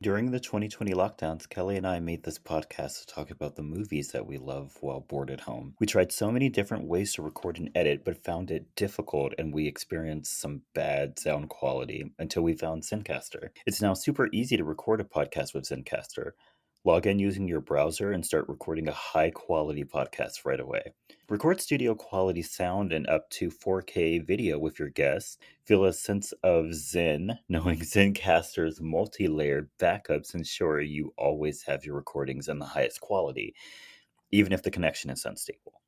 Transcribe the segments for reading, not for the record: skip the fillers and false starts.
During the 2020 lockdowns, Kelly and I made this podcast to talk about the movies that we love while bored at home. We tried so many different ways to record and edit, but found it difficult and we experienced some bad sound quality until we found Zencaster. It's now super easy to record a podcast with Zencaster. Log in using your browser and start recording a high quality podcast right away. Record studio quality sound and up to 4K video with your guests. Feel a sense of zen knowing Zencaster's multi-layered backups ensure you always have your recordings in the highest quality, even if the connection is unstable.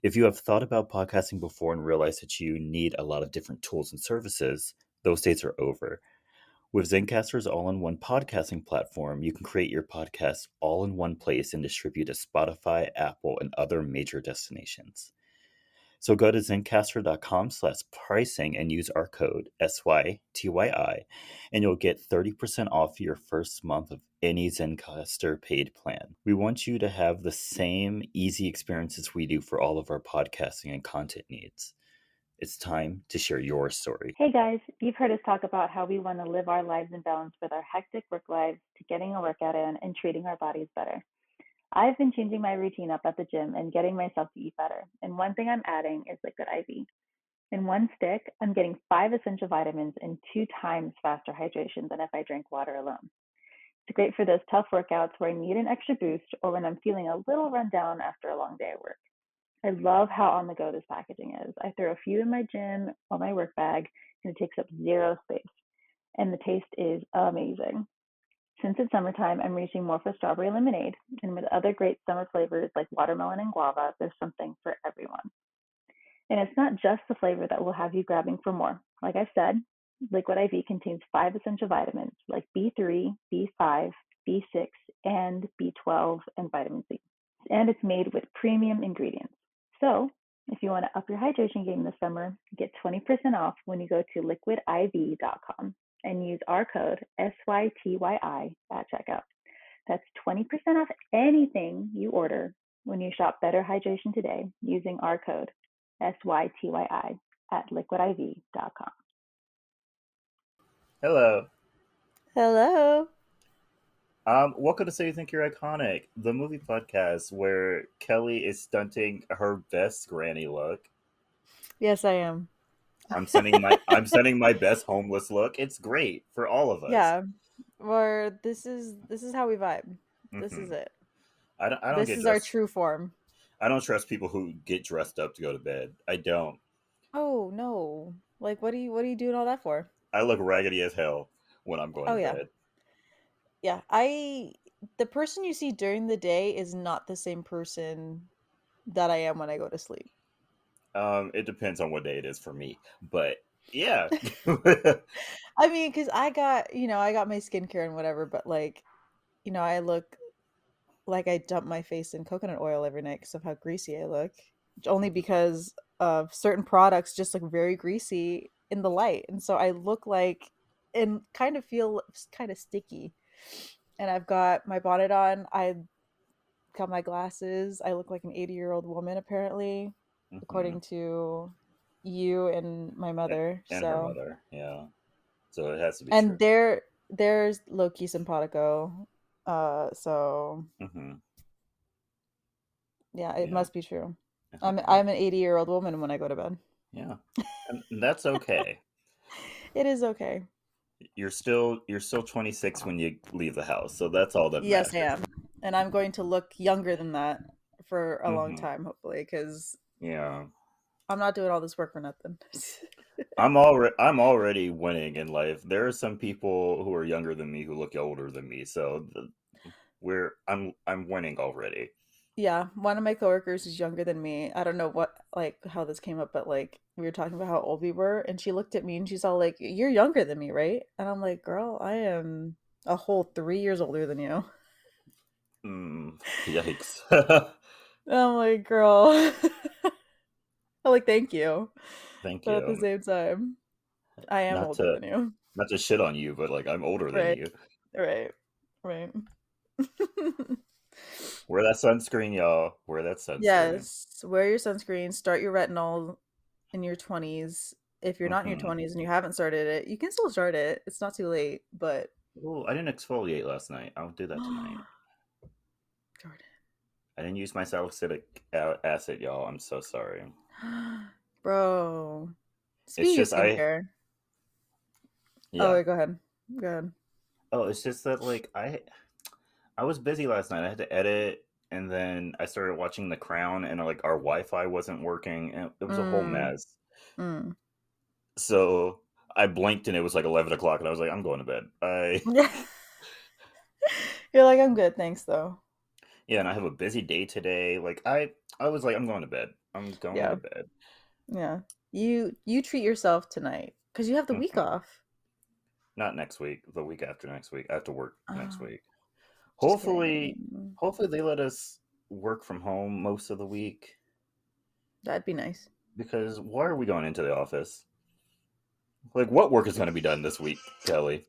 If you have thought about podcasting before and realized that you need a lot of different tools and services, those days are over. With Zencaster's all-in-one podcasting platform, you can create your podcast all in one place and distribute to Spotify, Apple, and other major destinations. So go to Zencaster.com/pricing and use our code SYTYI, and you'll get 30% off your first month of any Zencaster paid plan. We want you to have the same easy experiences we do for all of our podcasting and content needs. It's time to share your story. Hey guys, you've heard us talk about how we want to live our lives in balance with our hectic work lives to getting a workout in and treating our bodies better. I've been changing my routine up at the gym and getting myself to eat better. And one thing I'm adding is liquid IV. In one stick, I'm getting 5 essential vitamins and 2 times faster hydration than if I drank water alone. It's great for those tough workouts where I need an extra boost or when I'm feeling a little run down after a long day at work. I love how on the go this packaging is. I throw a few in my gym or my work bag, and it takes up zero space. And the taste is amazing. Since it's summertime, I'm reaching more for strawberry lemonade. And with other great summer flavors like watermelon and guava, there's something for everyone. And it's not just the flavor that will have you grabbing for more. Like I said, Liquid IV contains 5 essential vitamins like B3, B5, B6, and B12, and vitamin C. And it's made with premium ingredients. So, if you want to up your hydration game this summer, get 20% off when you go to liquidiv.com and use our code SYTYI at checkout. That's 20% off anything you order when you shop Better Hydration today using our code SYTYI at liquidiv.com. Hello. Hello. Welcome to So You Think You're Iconic, the movie podcast where Kelly is stunting her best granny look. Yes, I am. I'm sending my best homeless look. It's great for all of us. Yeah. Or this is how we vibe. This is it. I don't This get is our dressed. true form. I don't trust people who get dressed up to go to bed. I don't. Oh no. Like what are you doing all that for? I look raggedy as hell when I'm going Oh to yeah. bed. Yeah. The person you see during the day is not the same person that I am when I go to sleep. It depends on what day it is for me, but yeah. I mean, because I got my skincare and whatever, but like, I look like I dump my face in coconut oil every night because of how greasy I look. Only because of certain products just look very greasy in the light. And so I look like and kind of feel kind of sticky. And I've got my bonnet on. I got my glasses. I look like an 80-year-old woman, apparently, according to you and my mother. And her So, mother, yeah. So it has to be true. and there's low-key simpatico. So yeah, it must be true. I'm an 80-year-old woman when I go to bed. Yeah, and that's okay. It is okay. You're still 26 when you leave the house, so that's all that Yes, I matters. am, and I'm going to look younger than that for a long time, hopefully, because Yeah, I'm not doing all this work for nothing. I'm already winning in life. There are some people who are younger than me who look older than me, so I'm winning already. Yeah, one of my coworkers is younger than me. I don't know how this came up, but like we were talking about how old we were, and she looked at me and she's all like, "You're younger than me, right?" And I'm like, "Girl, I am a whole 3 years older than you." Yikes. I'm like, "Girl," I'm like, "Thank you," Thank but at the you. same time, I am Not older to than you. not to shit on you, but like I'm older than Right, you. right, right. Wear that sunscreen, y'all. Wear that sunscreen. Yes, wear your sunscreen. Start your retinol in your 20s. If you're not in your 20s and you haven't started it, you can still start it. It's not too late, but Oh, I didn't exfoliate last night. I'll do that tonight. Jordan. I didn't use my salicylic acid, y'all. I'm so sorry. Bro. It's Speaking of just skincare. Oh, yeah. wait, go ahead. Go ahead. Oh, it's just that like I was busy last night. I had to edit, and then I started watching The Crown, and like our Wi-Fi wasn't working, and it was a whole Mm, mess. mm. So I blinked, and it was like 11 o'clock, and I was like, I'm going to bed. I Yeah. You're like, I'm good, thanks, though. Yeah, and I have a busy day today. Like I was like, I'm going to bed. I'm going to Yeah. bed. Yeah. You treat yourself tonight because you have the week Mhm. off. Not next week. The week after next week. I have to work next Oh, week. just Hopefully, kidding. hopefully they let us work from home most of the week That'd be nice. because why are we going into the office? Like, what work is going to be done this week, Kelly?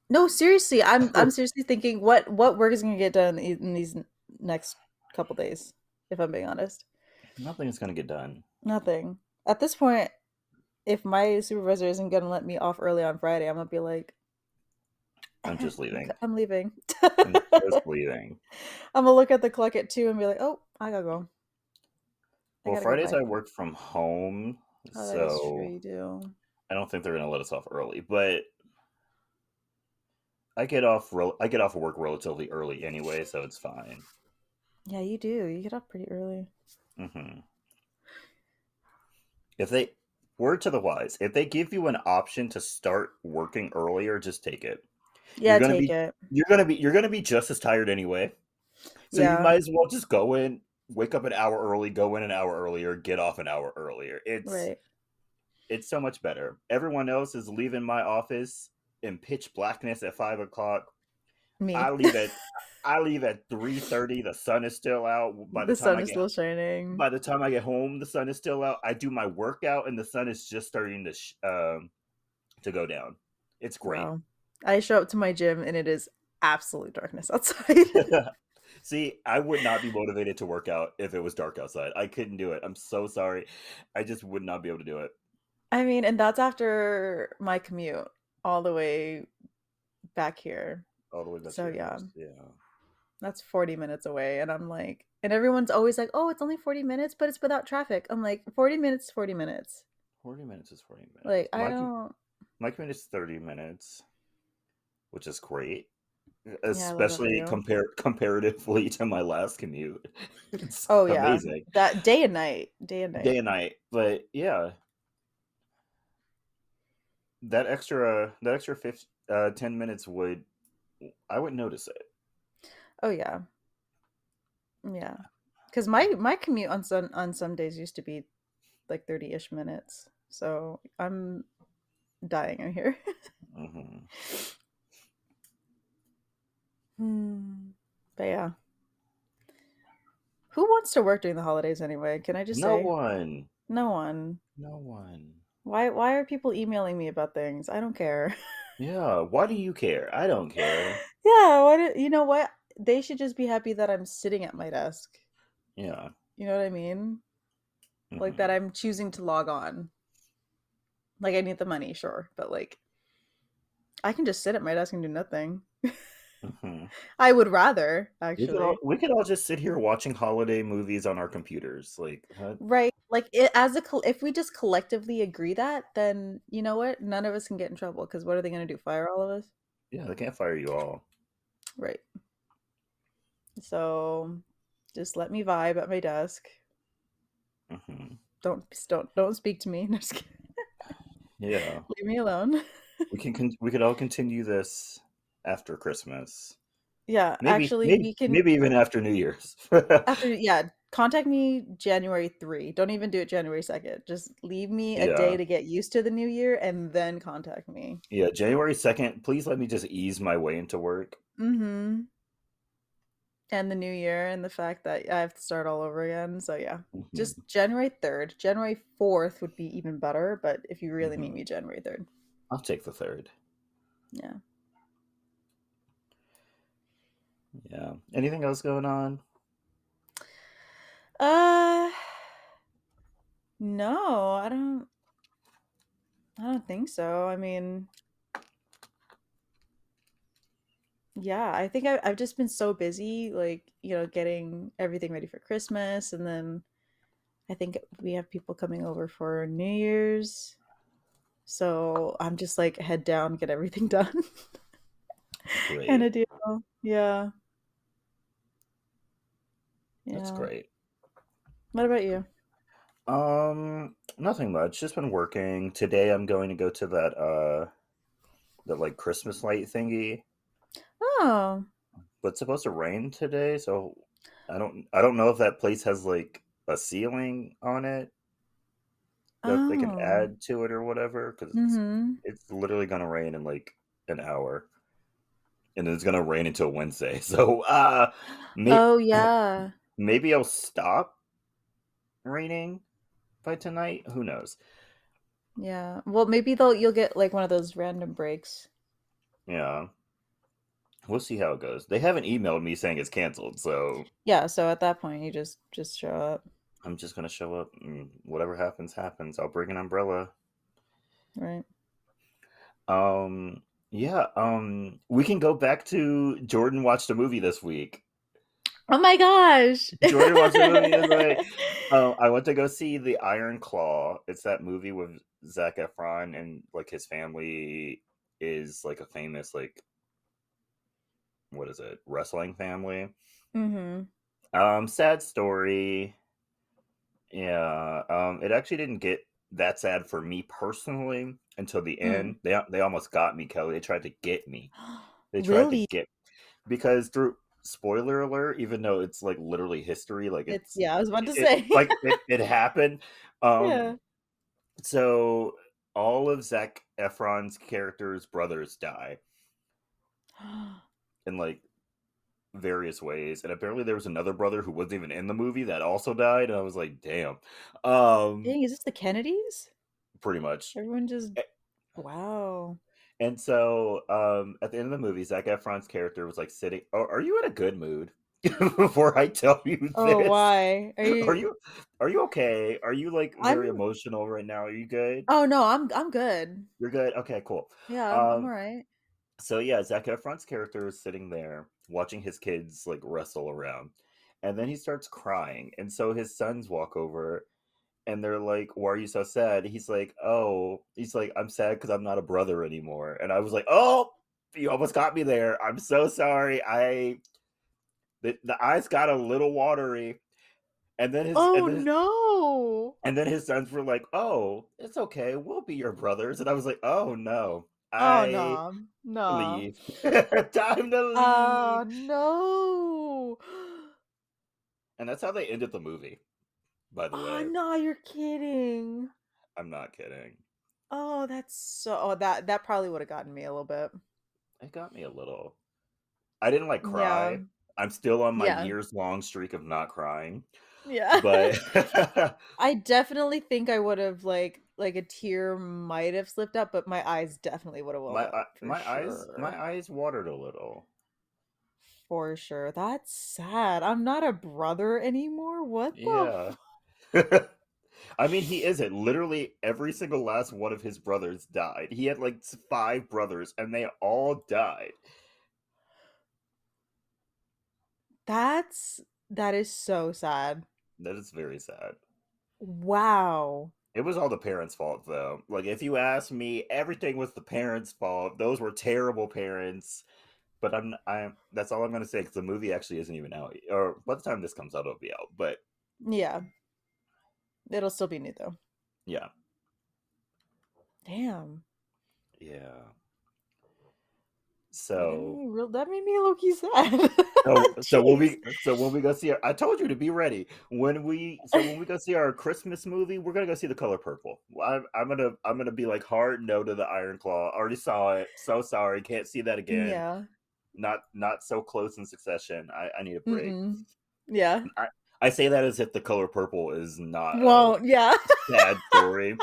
No, seriously, I'm seriously thinking what work is gonna get done in these next couple days, if I'm being honest. Nothing is going to get done. Nothing. At this point, if my supervisor isn't gonna let me off early on Friday, I'm gonna be like, I'm just leaving. I'm leaving. I'm just leaving. I'm gonna look at the clock at 2 and be like, oh, I gotta go. I Well, gotta go. Fridays Bye. I work from home, Oh, that is true. so You do. I don't think they're going to let us off early. But I get off of work relatively early anyway, so it's fine. Yeah, you do. You get up pretty early. Hmm. If they Word to the wise, if they give you an option to start working earlier, just take it. You're Yeah, gonna take be it. you're gonna be just as tired anyway. So you Yeah, might as well just go in, wake up an hour early, go in an hour earlier, get off an hour earlier. right. It's so much better. Everyone else is leaving my office in pitch blackness at 5 o'clock. I Me. leave at I leave at 3:30. The sun is still out. The sun is still shining. By the time I get home, the sun is still out. I do my workout, and the sun is just starting to go down. It's great. Wow. I show up to my gym and it is absolute darkness outside. See, I would not be motivated to work out if it was dark outside. I couldn't do it. I'm so sorry. I just would not be able to do it I mean, and that's after my commute all the way back here. all the way back to So your yeah, house. Yeah, that's 40 minutes away. And I'm like, and everyone's always like, oh, it's only 40 minutes, but it's without traffic. I'm like, 40 minutes, 40 minutes. 40 minutes is 40 Like, minutes. I don't, My commute is 30 minutes, which is great, yeah, I love that for especially you. comparatively to my last commute. It's Oh, yeah. amazing, That day and night, day and day night. and night. But yeah, that extra 10 minutes would I wouldn't notice it. Oh, yeah. Yeah. Because my commute on some days used to be like 30-ish minutes. So I'm dying out here. Hmm. Hmm. But yeah. Who wants to work during the holidays anyway? Can I just No say? one, No one. no one. Why are people emailing me about things? I don't care. Yeah, why do you care? I don't care. Yeah, you know what? They should just be happy that I'm sitting at my desk. Yeah. You know what I mean? Like that Hmm. I'm choosing to log on. Like I need the money, sure, but like I can just sit at my desk and do nothing. Hmm. I would rather, actually. We could all just sit here watching holiday movies on our computers. Like, huh? Right. Like it, as a if we just collectively agree that, then you know what? None of us can get in trouble because what are they going to do? Fire all of us? Yeah, they can't fire you all. Right. So just let me vibe at my desk. Hmm. Don't speak to me. No, just kidding. Yeah, Leave me alone. we could all continue this after Christmas. Yeah, actually we can Maybe even after New Year's. after yeah, contact me January 3. Don't even do it January 2nd. Just leave me a day Yeah. to get used to the new year and then contact me. Yeah, January 2nd, please let me just ease my way into work. Mhm. And the new year and the fact that I have to start all over again. So yeah, Hmm. just January 3rd. January 4th would be even better, but if you really need Hmm. me, January 3rd. I'll take the third. Yeah. Yeah. Anything else going on? Uh no, I don't think so. I mean, Yeah, I think I've just been so busy, like, getting everything ready for Christmas. And then I think we have people coming over for New Year's. So I'm just like head down, get everything done kind Great. of deal. Yeah. That's Yeah. great. What about you? Nothing much. Just been working. Today I'm going to go to that like Christmas light thingy, Oh. but it's supposed to rain today, so I don't know if that place has like a ceiling on it that they can Oh. add to it or whatever, because Mm-hmm. it's literally gonna rain in like an hour, and it's gonna rain until Wednesday. So may- Oh yeah. maybe I'll stop raining by tonight. Who knows? Yeah. Well, maybe you'll get like one of those random breaks. Yeah, we'll see how it goes. They haven't emailed me saying it's canceled, so Yeah, so at that point you just show up, I'm just gonna show up and whatever happens, happens. I'll bring an umbrella. right? Um, yeah, we can go back to Jordan watched a movie this week. Oh my gosh. Jordan watched a movie this week. I went to go see The Iron Claw. It's that movie with Zac Efron and like his family is like a famous like what is it wrestling family. Mm-hmm. Sad story. Yeah, it actually didn't get that sad for me personally until the Mm. end. They almost got me, Kelly. They tried to get me. They tried to Really? get because through spoiler alert, even though it's like literally history, like It's yeah, I was about to it say. like it happened. Yeah. Um, so all of Zac Efron's characters' brothers die in like various ways, and apparently there was another brother who wasn't even in the movie that also died. And I was like, damn. Um, Dang, is this the Kennedys? pretty much. Everyone just wow. And so, at the end of the movie, Zac Efron's character was like sitting. Oh, are you in a good mood? Before I tell you Oh, this, why? Are are you you are you okay? Are you like very I'm emotional right now? Are you good? Oh no, I'm good. You're good. Okay, cool. Yeah, I'm Um, all right. so yeah, Zac Efron's character is sitting there watching his kids like wrestle around, and then he starts crying, and so his sons walk over and they're like, "Why are you so sad?" He's like, "Oh, he's like, I'm sad because I'm not a brother anymore." And I was like, "Oh, you almost got me there. I'm so sorry. The eyes got a little watery." And then his and Oh then no. and then his sons were like, "Oh, it's okay. We'll be your brothers." And I was like, "Oh no, Oh I no. No. leave. Time to leave." Oh no. And that's how they ended the movie. By the Oh way, no, you're kidding. I'm not kidding. Oh, that's so oh that probably would have gotten me a little bit. It got me a little. I didn't like Yeah. cry. I'm still on my Yeah. years long streak of not crying, Yeah. but I definitely think I would have like a tear might have slipped up, but my eyes definitely would have welled up for my sure. eyes watered a little. For sure. That's sad. I'm not a brother anymore. What the Yeah. I mean, he isn't. Literally every single last one of his brothers died. He had like five brothers, and they all died. that is so sad. That is very sad. Wow. It was all the parents' fault, though. Like, if you ask me, everything was the parents' fault. Those were terrible parents. But I'm. That's all I'm gonna say because the movie actually isn't even out, or by the time this comes out, it'll be out. But Yeah. It'll still be new though. yeah, Damn. yeah. Oh, that made So me that made me low key sad. so Jeez. when we go see our, I told you to be ready when we go see our Christmas movie, we're gonna go see The Color Purple. I'm gonna be like hard no to the Iron Claw. Already saw it. So sorry, can't see that again. Yeah. Not so close in succession. I need a break. Mm-mm. Yeah. I I say that as if The Color Purple is not a Won't. Yeah. sad story,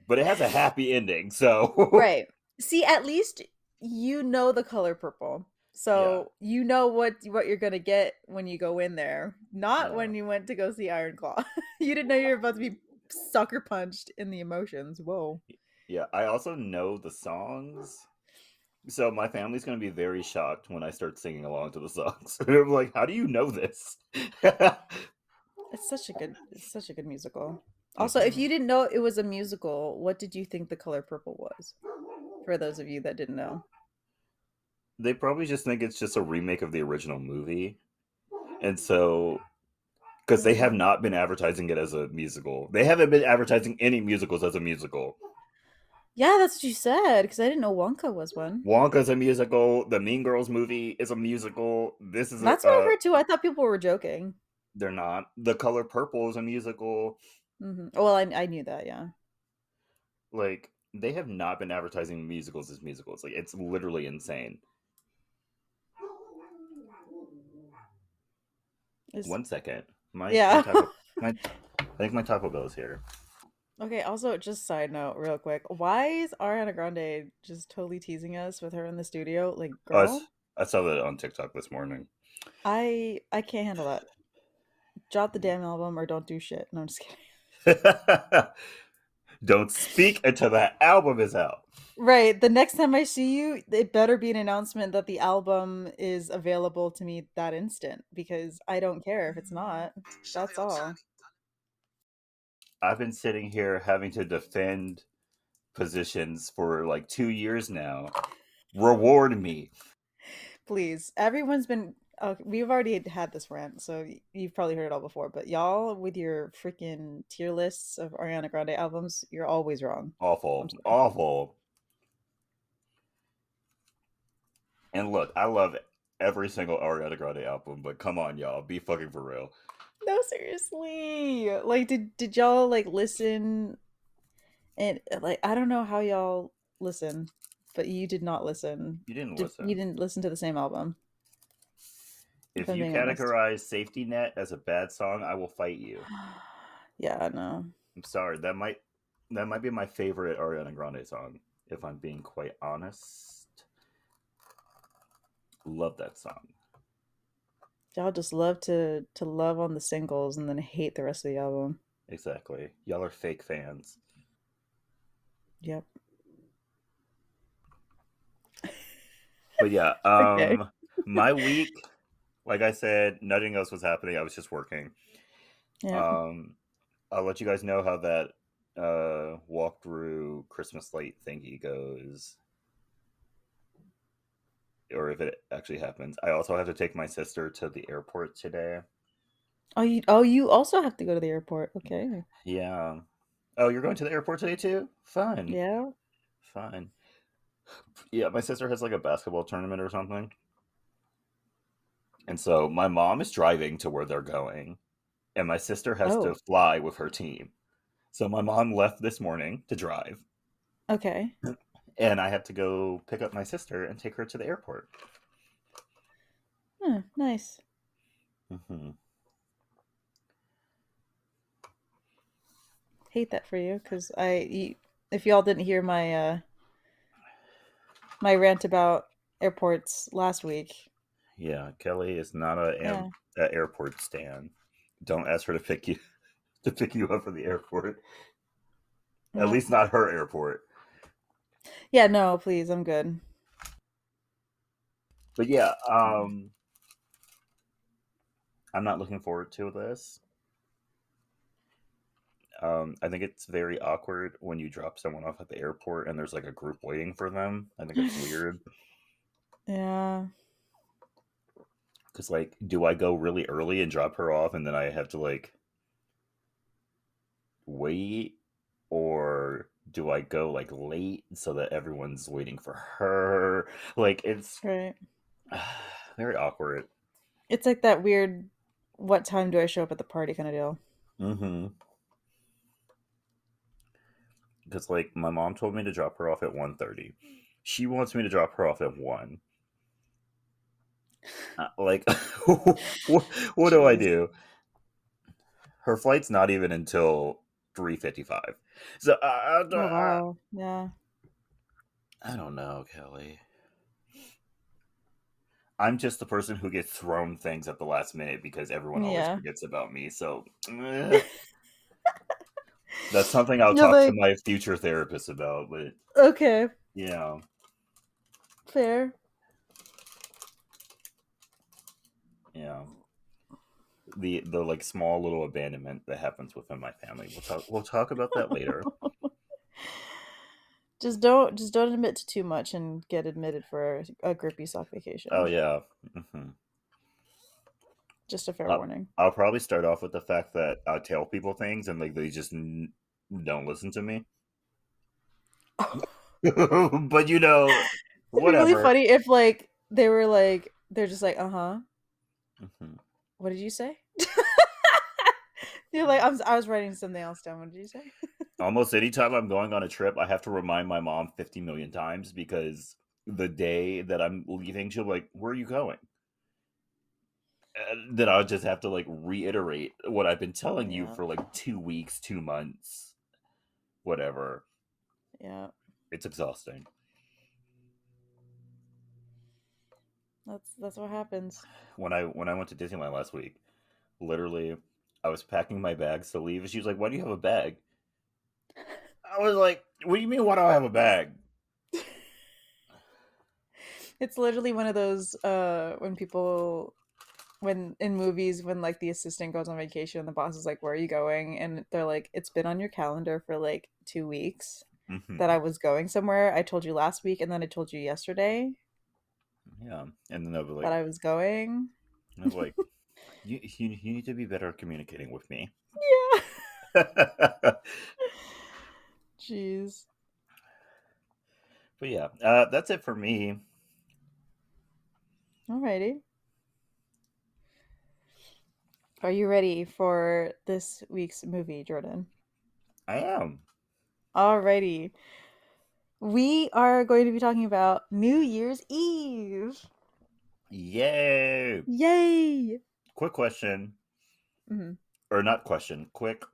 but it has a happy ending. So Right. See, at least you know the color purple. yeah, So you know what you're gonna get when you go in there. Not yeah, when you went to go see Iron Claw. You didn't know you were about to be sucker punched in the emotions. Whoa. yeah. I also know the songs. So my family's gonna be very shocked when I start singing along to the songs. They're like, "How do you know this?" It's such a good musical. Also, if hmm you didn't know it was a musical, what did you think The Color Purple was? For those of you that didn't know. They probably just think it's just a remake of the original movie, and so because they have Mm. not been advertising it as a musical, they haven't been advertising any musicals as a musical. Yeah, that's what you said, because I didn't know Wonka was one. Wonka's a musical. The Mean Girls movie is a musical. This is a That's what I heard too. I thought people were joking. they're not. The Color Purple is a musical. Well, I knew that, yeah. Like they have not been advertising musicals as musicals. Like it's literally insane. Is 1 second. My yeah. taco my I think my Taco Bell is here. Okay, also just side note real quick. Why is Ariana Grande just totally teasing us with her in the studio? Like, Oh, girl, I saw that on TikTok this morning. I can't handle that. Drop the damn album or don't do shit. No, I'm just kidding. Don't speak until that album is out. Right. The next time I see you, it better be an announcement that the album is available to me that instant because I don't care if it's not. That's all. I've been sitting here having to defend positions for like 2 years now. Reward me. Please. Everyone's been we've already had this rant, so you've probably heard it all before, but y'all with your freaking tier lists of Ariana Grande albums, you're always wrong. I'm Awful. sorry. Awful. And look, I love every single Ariana Grande album, but come on, y'all. Be fucking for real. No, seriously. Like did y'all like listen and like I don't know how y'all listen, but you did not listen. You didn't You listen. didn't listen to the same album, if If I'm you being honest. categorize Safety Net as a bad song, I will fight you. Yeah, no. I'm sorry. That might be my favorite Ariana Grande song, if I'm being quite honest. Love that song. Y'all just love to love on the singles and then hate the rest of the album. Exactly. Y'all are fake fans. Yep. But yeah, Okay. my week, like I said, nothing else was happening. I was just working. Yeah. Um, I'll let you guys know how that walkthrough Christmas light thingy goes, or if it actually happens. I also have to take my sister to the airport today. Oh, you also have to go to the airport. Okay. Yeah. Oh, you're going to the airport today too? Fun. Yeah. Fun. Yeah, my sister has like a basketball tournament or something. And so my mom is driving to where they're going, and my sister has to Oh, fly with her team. So my mom left this morning to drive, okay. and I have to go pick up my sister and take her to the airport. Huh, nice. hmm Hate that for you because if y'all didn't hear my rant about airports last week, Yeah, Kelly is not yeah. a airport stan. Don't ask her to pick you to pick you up from the airport. At No. least not her airport. Yeah, no, please, I'm good. But yeah, I'm not looking forward to this. I think it's very awkward when you drop someone off at the airport and there's like a group waiting for them. I think it's weird Yeah. because, like, do I go really early and drop her off and then I have to like wait, or do I go like late so that everyone's waiting for her? Like, it's Right. very awkward. It's like that weird what time do I show up at the party kind of deal. Mm-hmm. Because like my mom told me to drop her off at 1:30. She wants me to drop her off at 1. Like, what do I Jeez. do? Her flight's not even until 3:55. So Oh wow. Yeah. I don't know, Kelly. I'm just the person who gets thrown things at the last minute because everyone always Yeah. forgets about me. So that's something I'll You're talk to like, my future therapist about. But okay. yeah, Fair. Yeah. The like small little abandonment that happens within my family. We'll talk about that later. Just don't admit to too much and get admitted for a grippy sock Oh vacation. yeah. Hmm. Just a fair Uh, warning. I'll probably start off with the fact that I tell people things and like they just don't listen to me. But It'd be really whatever. funny if like they were like they're just like, "Uh-huh. Hmm. What did you say?" You're like, I was writing something else down. What did you say?" Almost anytime I'm going on a trip, I have to remind my mom 50 million times because the day that I'm leaving, she'll be like, "Where are you going?" And then I'll just have to like reiterate what I've been telling you Yeah. for like 2 weeks, 2 months, whatever. Yeah. It's exhausting. That's what happens. When I went to Disneyland last week, literally, I was packing my bags to leave, and she was like, "Why do you have a bag?" I was like, "What do you mean? Why do I have a bag?" It's literally one of those when in movies when like the assistant goes on vacation and the boss is like, "Where are you going?" and they're like, "It's been on your calendar for like 2 weeks that Hmm. I was going somewhere. I told you last week and then I told you yesterday Yeah, and then they'll be that like, I was going." I was like, you need to be better at communicating with me. Yeah. But Jeez. yeah, that's it for me. Alrighty. Are you ready for this week's movie, Jordan? I am. Alrighty. We are going to be talking about New Year's Eve. Yay! Yay! Quick question, Hmm. or not question? Quick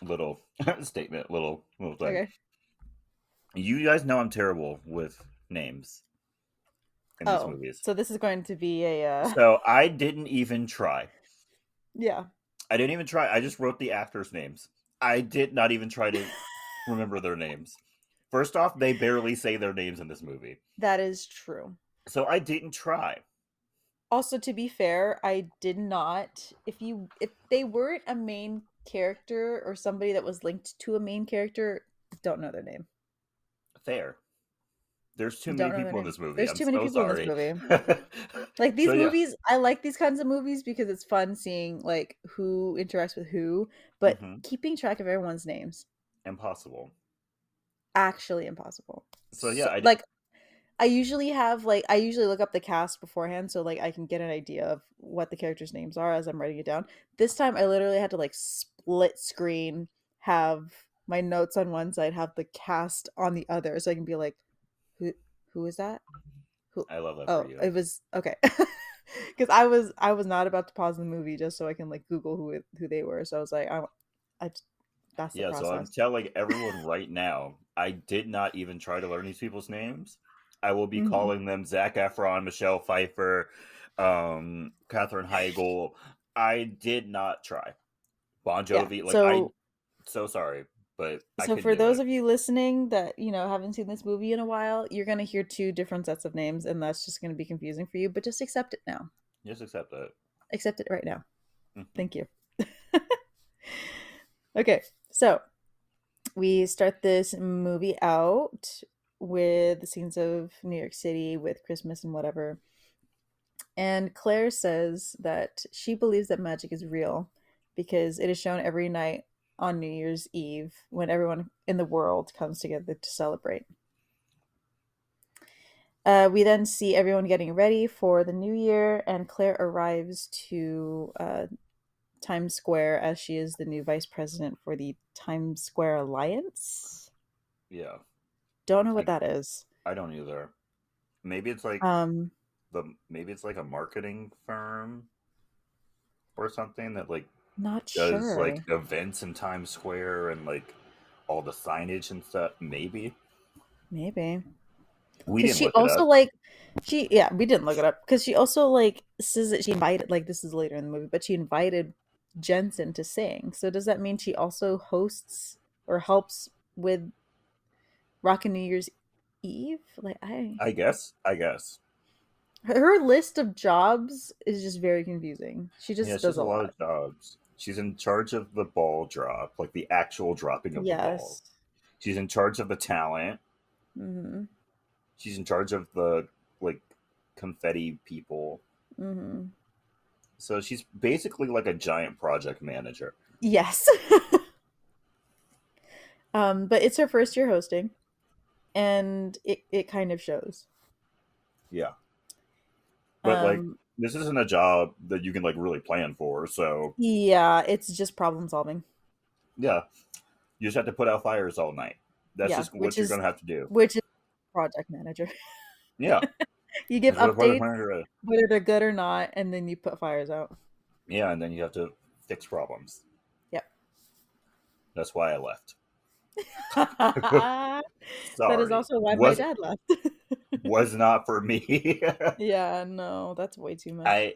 little statement, little thing. Okay. You guys know I'm terrible with names in these Oh, movies, so this is going to be a so I didn't even try. yeah. I didn't even try. I just wrote the actors' names. I did not even try to remember their names. First off, they barely say their names in this movie. That is true. So I didn't try. Also, to be fair, I did not. If they weren't a main character or somebody that was linked to a main character, don't know their name. Fair. There's too many Don't know their people in name. this movie. There's I'm too many so people in this sorry. movie. Like So these yeah, movies, I like these kinds of movies because it's fun seeing like who interacts with who, but hmm keeping track of everyone's names impossible. actually impossible. So yeah, So like I usually look up the cast beforehand so like I can get an idea of what the characters' names are as I'm writing it down. This time I literally had to like split screen, have my notes on one side, have the cast on the other so I can be like who who is that? Who I love that for Oh, you. it was okay. Cuz I was not about to pause the movie just so I can like Google who they were. So I was like I that's the Yeah, so I'm process. telling everyone right now, I did not even try to learn these people's names. I will be Mhm. calling them Zach Efron, Michelle Pfeiffer, Katherine Heigl. I did not try. Bon Yeah. Jovi, like I So so sorry, but I So couldn't for do those it. of you listening that, haven't seen this movie in a while, you're going to hear two different sets of names and that's just going to be confusing for you, but just accept it now. Just accept it. Accept it right now. Hmm. Thank you. Okay. So, we start this movie out with the scenes of New York City with Christmas and whatever. And Claire says that she believes that magic is real because it is shown every night on New Year's Eve when everyone in the world comes together to celebrate. We then see everyone getting ready for the new year, and Claire arrives to Times Square as she is the new vice president for the Times Square Alliance. Yeah. Don't know what I that is. I don't either. Maybe it's like Um, maybe it's like a marketing firm or something that like Not does like sure. events in Times Square and like all the signage and stuff. Maybe Maybe we because didn't she look it also up. like she yeah we didn't look it up because she also like says that she invited like this is later in the movie, but she invited Jensen to sing. So does that mean she also hosts or helps with Rockin' New Year's Eve? Like I guess. her list of jobs is just very confusing. She Yeah, just she does has a a lot lot. of jobs. She's in charge of the ball drop, like the actual dropping of the ball. Yes. She's in charge of the talent. Mhm. She's in charge of the like confetti people. Mhm. So she's basically like a giant project manager. Yes. But it's her first year hosting, and it kind of shows. Yeah. But like Um, this isn't a job that you can like really plan for. So yeah, it's just problem solving. yeah, you just have to put out fires all night. That's Yeah, just what you're gonna have to do. which is project manager. Yeah. You give That's what a project updates, manager is. whether they're good or not, and then you put fires out. Yeah, and then you have to fix problems. Yep. That's why I left. That is Sorry. also why my Was dad left. was not for me. Yeah, no, that's way too much. I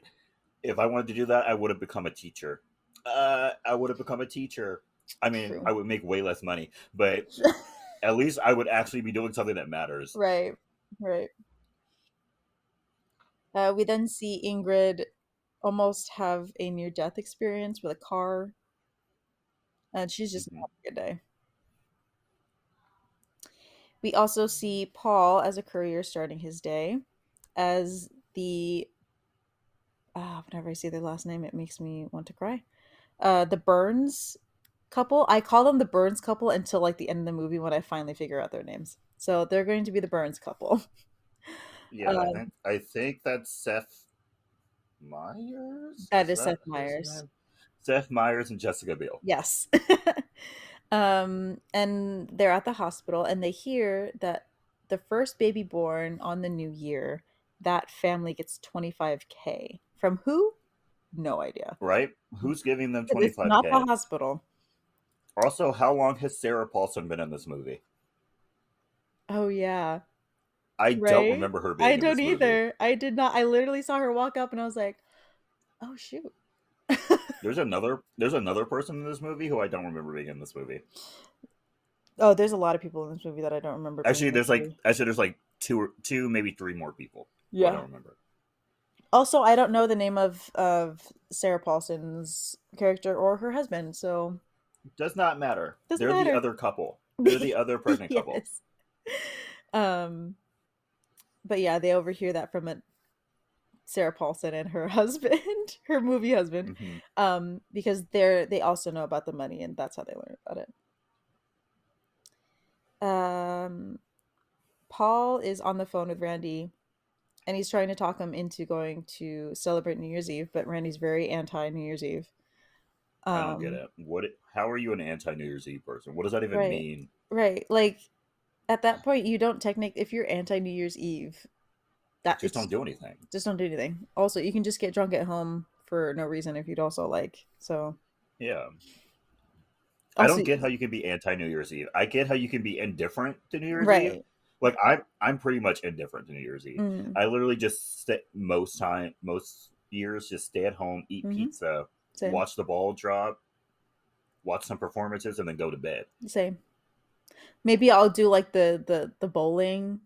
if I wanted to do that, I would have become a teacher. I would have become a teacher. I mean, True. I would make way less money, but at least I would actually be doing something that matters. Right, right. We then see Ingrid almost have a near death experience with a car, and she's just Hmm. not having a good day. We also see Paul as a courier starting his day as the whenever I see their last name, it makes me want to cry. The Burns couple. I call them the Burns couple until like the end of the movie when I finally figure out their names. So they're going to be the Burns couple. Yeah, I Um, think I think that's Seth Myers. that Is is that Seth his Meyers. name? Seth Myers and Jessica Biel. Yes. And they're at the hospital and they hear that the first baby born on the new year, that family gets 25K. From who? No idea. Right? Who's giving them It's not the 25K? hospital. Also, how long has Sarah Paulson been in this movie? Oh yeah. I don't Right? remember her I being in don't this movie. either. I did not. I literally saw her walk up and I was like, "Oh shoot." There's another person in this movie who I don't remember being in this movie. Oh, there's a lot of people in this movie that I don't remember being Actually, in this there's movie. like two, maybe three more people who I Yeah. don't remember. Also, I don't know the name of Sarah Paulson's character or her husband, so Does not matter. doesn't They're the matter. other couple. They're the other pregnant couple. Yes. Um, but yeah, they overhear that from Sarah Paulson and her husband, her movie husband, Hmm. because they also know about the money and that's how they learn about it. Um, Paul is on the phone with Randy and he's trying to talk him into going to celebrate New Year's Eve, but Randy's very anti New Year's Eve. I don't get Um, it. How are you an anti New Year's Eve person? What does that even right, mean? right. Like at that point, you don't technic if you're anti New Year's Eve, that Just it's don't do anything. just don't do anything. Also, you can just get drunk at home for no reason if you'd also like. So Yeah. I also, don't get how you can be anti New Year's Eve. I get how you can be indifferent to New Year's Eve. right. Like I'm pretty much indifferent to New Year's Eve. Mm, I literally just stay most years just stay at home, eat hmm. pizza, Same, watch the ball drop, watch some performances, and then go to bed. same. Maybe I'll do like the bowling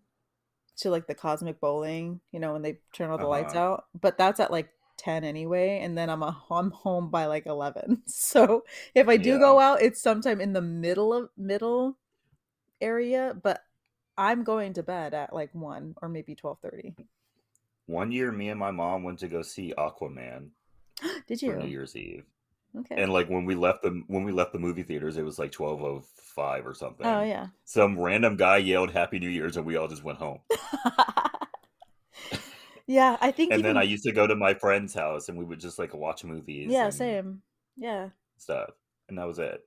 to like the cosmic bowling, when they turn all the Uh lights huh. out. But that's at like 10 anyway, and then I'm home by like 11. So if I do Yeah. go out, it's sometime in the middle area, but I'm going to bed at like 1 or maybe 12:30. One year, me and my mom went to go see Aquaman Did for New you? Year's Eve, Okay. and like when we left the movie theaters, it was like 12:05 or Oh something. yeah. Some random guy yelled "Happy New Year's," and we all just went home. Yeah, I think And then I even used to go to my friend's house, and we would just like watch movies yeah, and same. Yeah. stuff, and that was it.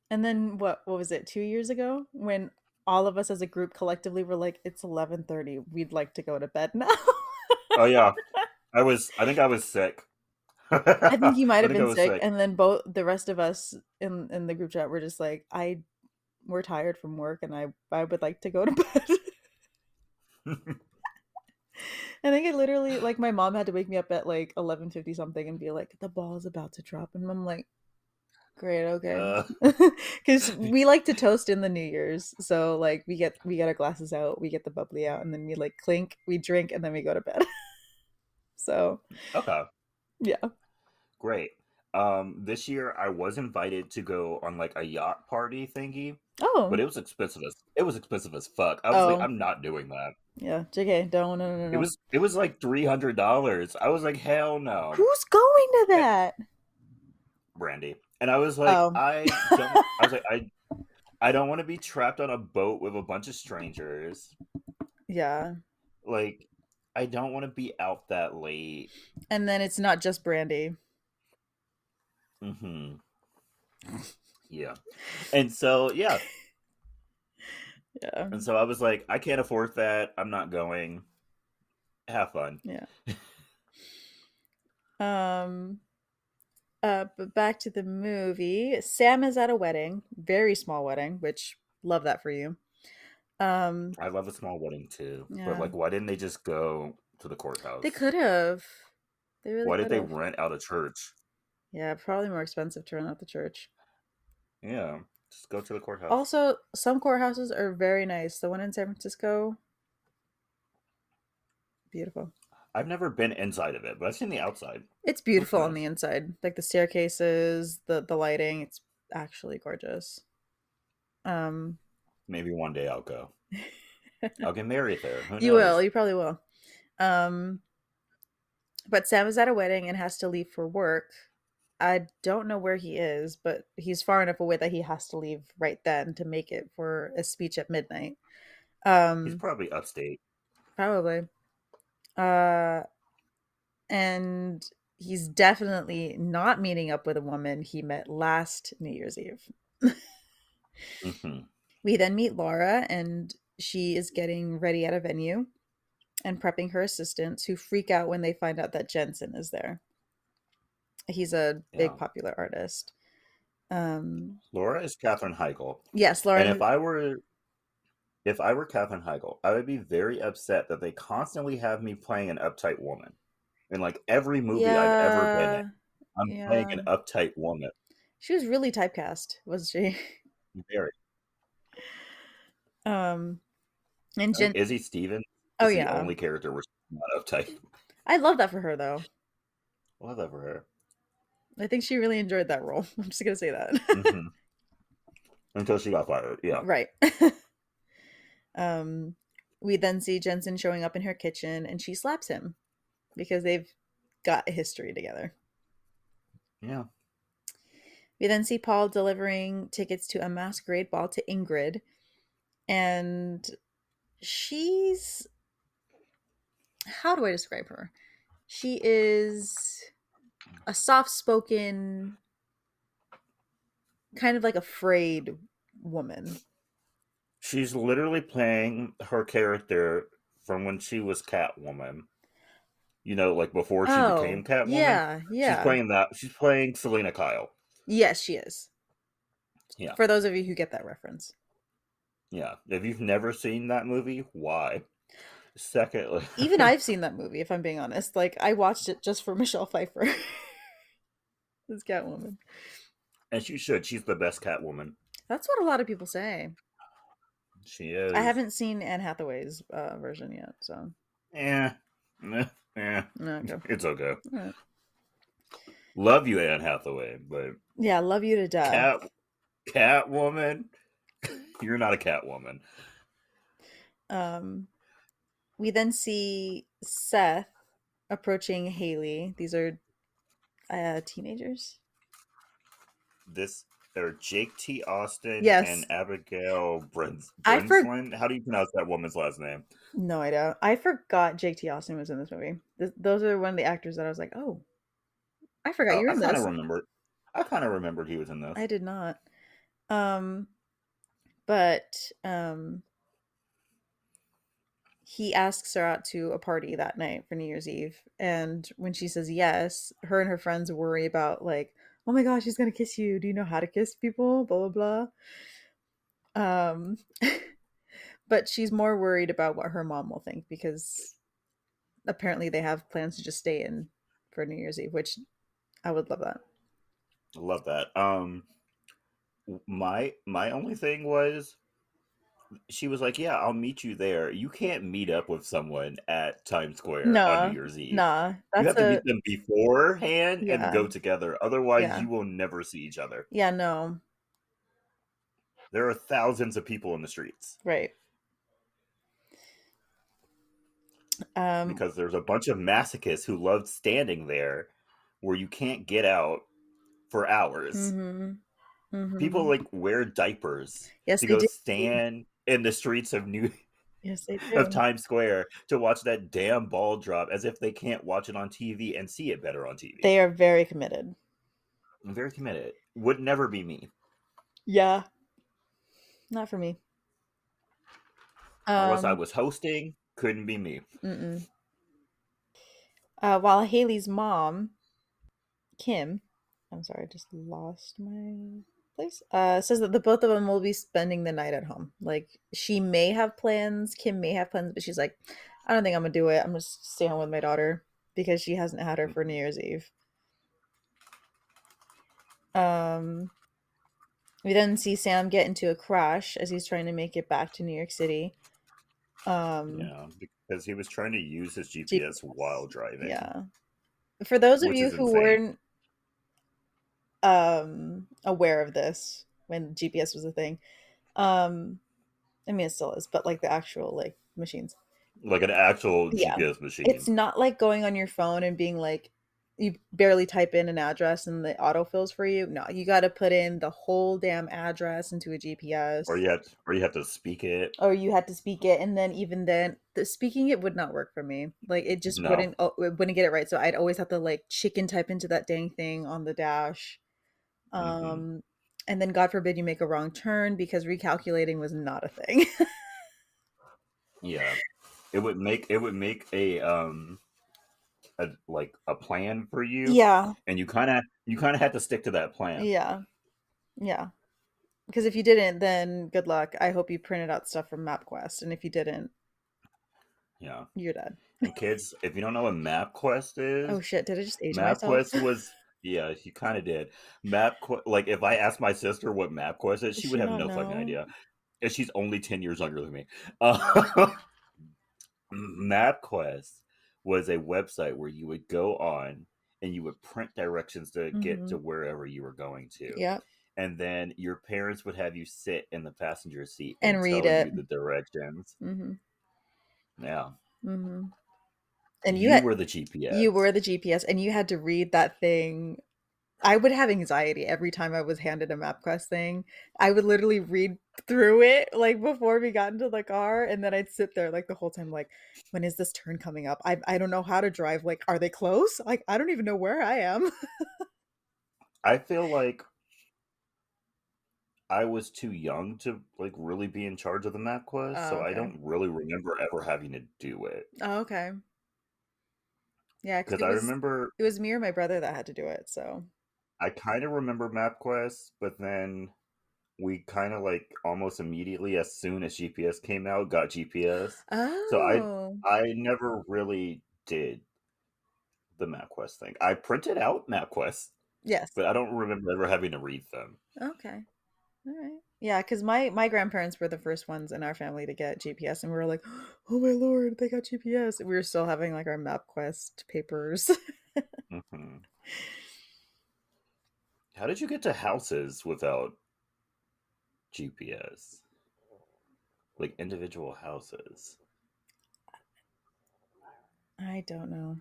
And then what was it, 2 years ago when all of us as a group collectively were like, it's 11:30. We'd like to go to bed now. Oh yeah, I think I was sick. I think you might I have think I been was sick, sick. and then both the rest of us in the group chat were just like, we're tired from work, and I would like to go to bed. I think it literally like my mom had to wake me up at like 11:50 something and be like, the ball is about to drop, and I'm like, Great, okay. Uh, Because we like to toast in the New Year's. So like we get our glasses out, we get the bubbly out, and then we like clink, we drink, and then we go to bed. So okay, yeah. great. This year I was invited to go on like a yacht party thingy, but Oh. it was expensive as fuck. I was like, Oh. I'm not doing that. Yeah. JK, don't no no no It no. was it was like $300. I was like, hell no. Who's going to that? Brandy. And I was like, Oh. I don't want to be trapped on a boat with a bunch of strangers. Yeah. Like, I don't want to be out that late. And then it's not just Brandy. Hmm. Yeah. And so, yeah. Yeah. And so I was like, I can't afford that. I'm not going. Have fun. Yeah. Um but back to the movie. Sam is at a wedding, very small wedding, which love that for you. Um I love a small wedding too. But, yeah. like, why didn't they just go to the They courthouse? could have. They really Why did could they have. rent out a church? Yeah, probably more expensive to rent out the church. Yeah. Just go to the courthouse. Also, some courthouses are very nice. The one in San Francisco, beautiful. I've never been inside of it, but I've seen the outside. It's Looks beautiful on the nice. inside. Like the staircases, the lighting, it's actually gorgeous. Um Maybe one day I'll go. I'll get married there. Who you will, knows? you probably will. Um but Sam is at a wedding and has to leave for work. I don't know where he is, but he's far enough away that he has to leave right then to make it for a speech at midnight. He's Um probably upstate. Probably. Uh and he's definitely not meeting up with a woman he met last New Year's Eve. Hmm. We then meet Laura, and she is getting ready at a venue and prepping her assistants, who freak out when they find out that Jensen is there. He's a big Yeah. popular artist. Um, Laura is Katherine Heigl. yes, And Lauren. if I were Katherine Heigl, I would be very upset that they constantly have me playing an uptight woman. In like every movie I've ever been in, Yeah, I'm playing yeah. an uptight woman. She was really typecast, wasn't she? Very. Um, and I think Jen. Izzy Stevens Oh is the yeah, only character where she's not uptight. I love that for her though. Love that for her. I think she really enjoyed that role. I'm just gonna say that. Hmm. Until she got fired. Yeah. Right. um, we then see Jensen showing up in her kitchen, and she slaps him because they've got a history together. Yeah. We then see Paul delivering tickets to a masquerade ball to Ingrid, and she's, how do I describe her? She is a soft spoken, kind of like afraid woman. She's literally playing her character from when she was Catwoman. Like before she Oh, became Catwoman. yeah, She's yeah. playing that. She's playing Selena Kyle. Yes, she is. Yeah. For those of you who get that reference. Yeah. If you've never seen that movie, why? Secondly, Even I've seen that movie, if I'm being honest. Like, I watched it just for Michelle Pfeiffer as Catwoman. and she should. She's the best Catwoman. That's what a lot of people say. She I is. haven't seen Anne Hathaway's version yet, so. Eh. Eh. Okay. It's okay. All right. Love you, Anne Hathaway, but Yeah, love you to death. Catwoman, you're not a Catwoman. Um, we then see Seth approaching Haley. These are teenagers. This are Jake T. Austin and Yes, Abigail I for Brenslin. How do you pronounce that woman's last name? no, I don't. I forgot Jake T. Austin was in this movie. Those are one of the actors that I was like, oh, I forgot Oh, you were I in kind of this. remembered. I kind of remembered he was in this. I did not. Um, but he asks her out to a party that night for New Year's Eve, and when she says yes, her and her friends worry about like, oh my gosh, he's gonna kiss you. Do you know how to kiss people? Blah blah blah. But she's more worried about what her mom will think because apparently they have plans to just stay in for New Year's Eve, which I would love that. I love that. My only thing was she was like, "Yeah, I'll meet you there." You can't meet up with someone at Times Square on New Nah, Year's Eve. nah. You That's have to a meet them beforehand and yeah, go together. Otherwise, yeah, you will never see each other. yeah. No, There are thousands of people in the streets right. Um. because there's a bunch of masochists who love standing there where you can't get out for hours. Mhm. People Mhm. like wear diapers Yes, to they go do. stand in the streets of New Yes, they of do. Times Square to watch that damn ball drop as if they can't watch it on TV and see it better on TV. They are very committed. I'm very committed. Would never be me Yeah, not for me. unless I Um. was hosting. Couldn't be me. Mm-mm. While Haley's mom, Kim, I'm sorry, I just lost my place. Says that the both of them will be spending the night at home. Like she may have plans, Kim may have plans, but she's like, I don't think I'm gonna do it. I'm gonna stay home with my daughter because she hasn't had her for New Year's Eve. Um, we then see Sam get into a crash as he's trying to make it back to New York City. Um, Yeah, because he was trying to use his GPS GPS. while driving, Yeah. For those of which you is who insane. weren't aware of this when GPS was a thing, um I mean, it still is, but like the actual like machines. Like an actual Yeah. GPS It's machine. not like going on your phone and being like, you barely type in an address and the autofills for you. No, you got to put in the whole damn address into a Or GPS, you have to speak it. or you had to speak it. And then even then, the speaking it would not work for me. Like it just No. wouldn't, it wouldn't get it right. So I'd always have to like chicken type into that dang thing on the dash. Hmm. Um, and then God forbid you make a wrong turn because recalculating was not a thing. Yeah. It would make a plan for you, Yeah. and you kind of had to stick to that plan. Yeah. Yeah. Because if you didn't, then good luck. I hope you printed out stuff from MapQuest, and if you didn't, Yeah. you're dead. And kids, if you don't know what MapQuest Oh is, shit, did I just age myself? MapQuest was, yeah, you kind of did. Like if I asked my sister what MapQuest is, Does she would she have not no fucking know? idea, and she's only 10 years younger than me. Uh, MapQuest was a website where you would go on and you would print directions to get to Mhm. wherever you were going to. Yep. And then your parents would have you sit in the passenger seat And and read tell it. you the directions. Mhm. Yeah. Mhm. And You were the GPS. you were the GPS and you had to read that thing. I would have anxiety every time I was handed a MapQuest thing. I would literally read through it like before we got into the car, and then I'd sit there like the whole time like, when is this turn coming up? I don't know how to drive. Like, are they close? Like, I don't even know where I am. I feel like I was too young to like really be in charge of the MapQuest, Oh, so I okay. don't really remember ever having to do it. Oh, okay. Yeah, because Because I remember it was me or my brother that had to do it. So. I kind of remember MapQuest, but then we kind of like almost immediately as soon as GPS came out got GPS. So I Oh. I never really did the MapQuest thing. I printed out MapQuest, Yes. but I don't remember ever having to read them. Okay. All right. Yeah, because my grandparents were the first ones in our family to get GPS, and we were like, "Oh my lord, they got GPS!" We were still having like our MapQuest papers. Hmm. How did you get to houses without GPS? Like individual houses. I don't know.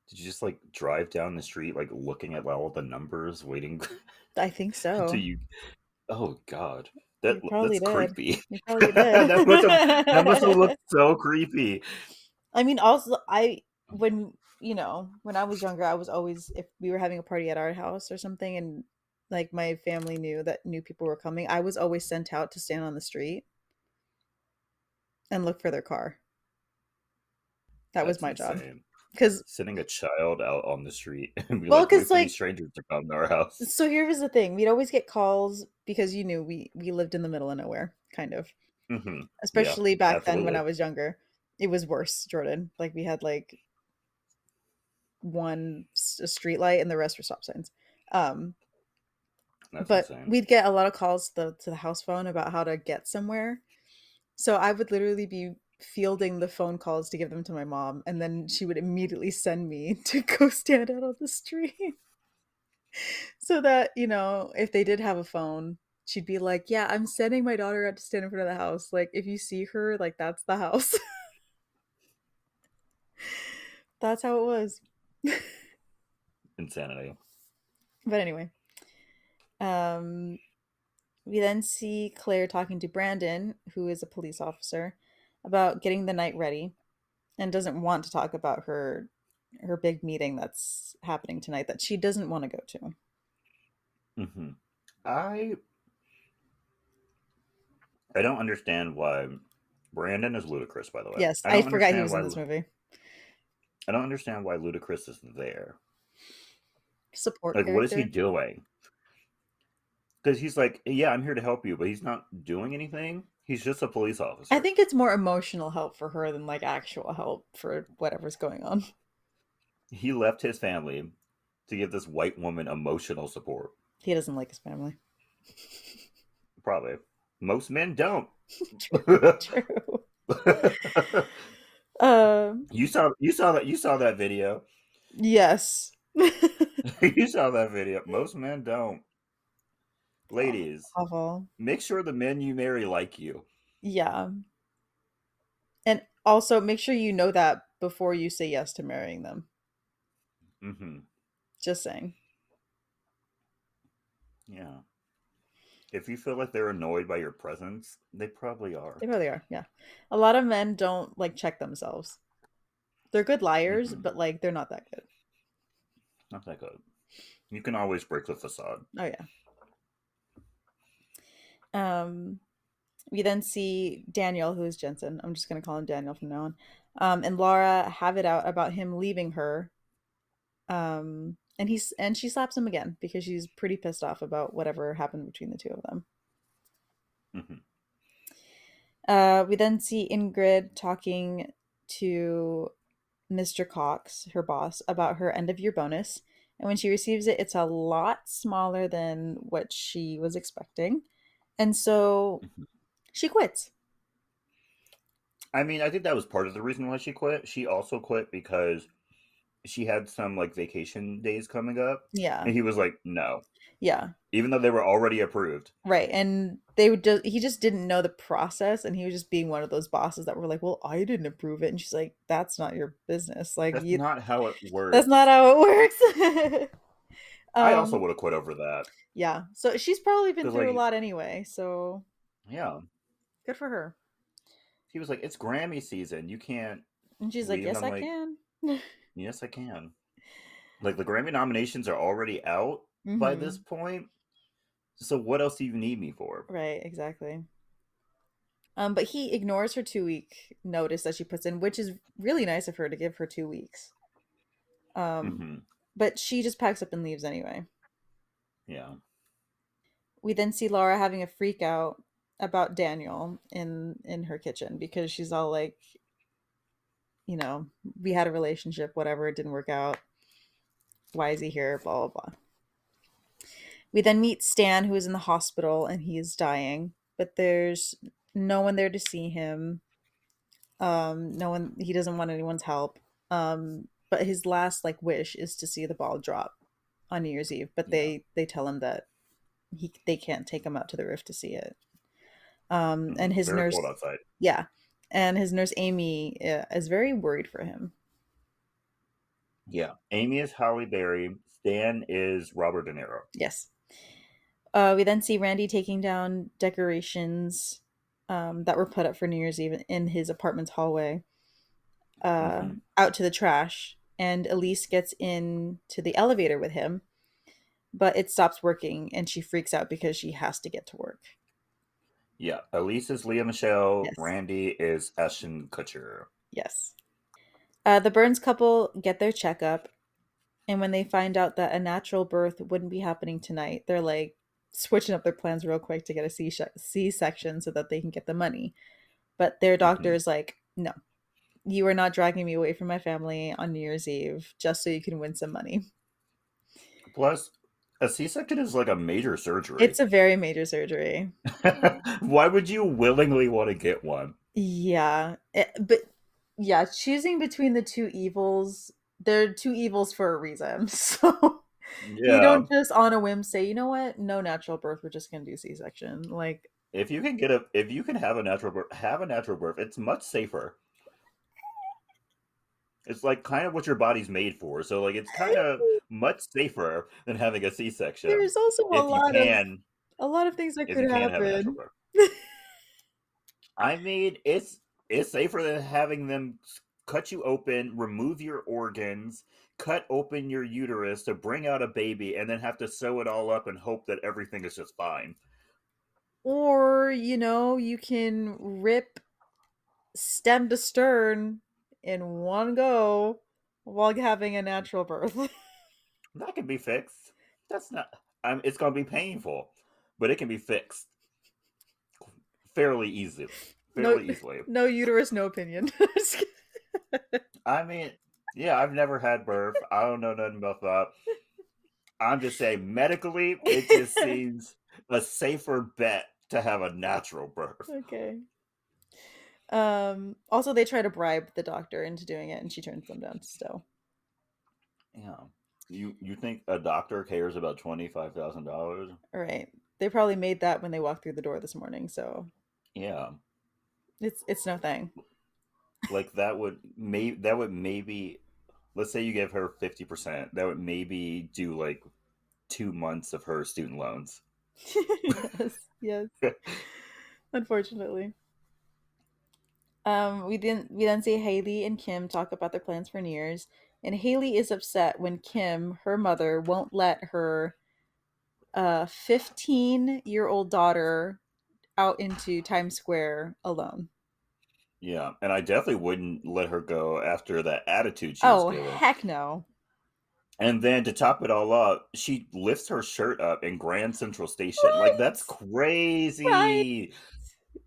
Did you just like drive down the street like looking at all the numbers waiting I think until so. you Oh god. You probably That's did. creepy. You probably did. That must have looked so creepy. I mean, also, when I was younger, I was always, if we were having a party at our house or something, and like my family knew people were coming, I was always sent out to stand on the street and look for their car. That was That's my job. insane. Because, Sending a child out on the street and be well, like, wait because for these like, strangers to come to our house. so here was the thing: we'd always get calls because we lived in the middle of nowhere, kind of. Hmm. Yeah, Especially back then when I absolutely. was younger, it was worse, Jordan. Like we had like one street light and the rest were stop signs. Um, That's but insane. we'd get a lot of calls to the house phone about how to get somewhere. So I would literally be fielding the phone calls to give them to my mom, and then she would immediately send me to go stand out on the street so that, if they did have a phone, she'd be like, "Yeah, I'm sending my daughter out to stand in front of the house. Like, if you see her, like, that's the house." That's how it was. Insanity. But anyway, um, we then see Claire talking to Brandon, who is a police officer, about getting the night ready, and doesn't want to talk about her big meeting that's happening tonight that she doesn't want to go to. hmm I I don't understand why Brandon is Ludacris. By the way, Yes, I forgot he was in this movie. I don't understand why Ludacris is there. Support Like, what is he character. doing? Because he's like, yeah, I'm here to help you, but he's not doing anything. He's just a police I officer. think it's more emotional help for her than like actual help for whatever's going on. He left his family to give this white woman emotional support. He doesn't like his family. Probably. Most men don't. True, true. Um, you saw that video. yes. You saw that video. Most men don't. Ladies, Awful. make sure the men you marry like you. Yeah. And also make sure you know that before you say yes to marrying them. hmm Just saying. Yeah. If you feel like they're annoyed by your presence, they probably are. They really are. Yeah. A lot of men don't like check themselves. They're good liars, hmm but like they're not that good. Not that good. You can always break the facade. Oh yeah. Um we then see Daniel, who is Jensen. I'm just gonna call him Daniel from now on. And Laura have it out about him leaving her. And she slaps him again because she's pretty pissed off about whatever happened between the two of them. hmm We then see Ingrid talking to Mr. Cox, her boss, about her end of year bonus. And when she receives it, it's a lot smaller than what she was expecting. And so hmm she quits. I mean, I think that was part of the reason why she quit. She also quit because she had some like vacation days coming up, Yeah. and he was like, "No," Yeah. even though they were already approved. Right. And they would just, he just didn't know the process. And he was just being one of those bosses that were like, well, I didn't approve it. And she's like, that's not your business. Like, That's you, not how it that's not works. how it works. I also um, would have quit over that yeah. So she's probably been because, through a like, lot anyway. So yeah, good for her. he was like, "It's Grammy season. You can't And she's like, leave." And yes, I'm I like, can. "Yes, I can." Like the Grammy nominations are already out by this hmm point. So what else do you need me for? Right. Exactly. But he ignores her 2 week notice that she puts in, which is really nice of her to give her 2 weeks. Um, hmm but she just packs up and leaves anyway. Yeah. We then see Laura having a freak out about Daniel in her kitchen because she's all like, you know, we had a relationship, whatever, it didn't work out. Why is he here? Blah blah blah. We then meet Stan, who is in the hospital and he is dying, but there's no one there to see him. No one. He doesn't want anyone's help. But his last like wish is to see the ball drop on New Year's Eve. But Yeah. they tell him that they can't take him out to the roof to see it. And It's his very nurse, cold outside. yeah, and his nurse Amy is very worried for him. Yeah. Amy is Halle Berry. Stan is Robert De Niro. Yes. We then see Randy taking down decorations that were put up for New Year's Eve in his apartment's hallway hmm out to the trash, and Elise gets into the elevator with him, but it stops working, and she freaks out because she has to get to work. Yeah. Elise is Leah Michelle. Yes. Randy is Ashton Kutcher. Yes. The Burns couple get their checkup, and when they find out that a natural birth wouldn't be happening tonight, they're like switching up their plans real quick to get a C-section so that they can get the money. But their doctor hmm is like, no, you are not dragging me away from my family on New Year's Eve just so you can win some money. Plus, A C-section is like a major surgery. It's a very major surgery. Why would you willingly want to get one? Yeah. But yeah, choosing between the two evils, they're two evils for a reason. So you Yeah. don't just on a whim say, you know what? No natural birth. We're just gonna do C-section. Like, If you can have a natural birth, have a natural birth. It's much safer. It's like kind of what your body's made for. So like it's kind of much safer than having a C-section there's also if you can a lot of things that if could you can have a natural happen. birth. I mean, it's safer than having them cut you open, remove your organs, cut open your uterus to bring out a baby, and then have to sew it all up and hope that everything is just fine. Or, you can rip stem to stern in one go while having a natural birth. That can be fixed. That's not. It's going to be painful, but it can be fixed fairly easily. No, Fairly easily. no uterus, no opinion. I mean, yeah, I've never had birth. I don't know nothing about that. I'm just saying, medically, it just seems a safer bet to have a natural birth. Okay. Also they try to bribe the doctor into doing it and she turns them down still. Yeah. You think a doctor cares about $25,000? All right. They probably made that when they walked through the door this morning, so Yeah. it's no thing. Like that would maybe, let's say you give her 50%. That would maybe do like 2 months of her student loans. Yes, yes. Unfortunately. We then see Haley and Kim talk about their plans for New Year's, and Haley is upset when Kim, her mother, won't let her 15-year-old daughter out into Times Square alone. Yeah, and I definitely wouldn't let her go after that attitude she was Oh, giving. heck no. And then to top it all up, she lifts her shirt up in Grand Central Station. Like that's What? Right.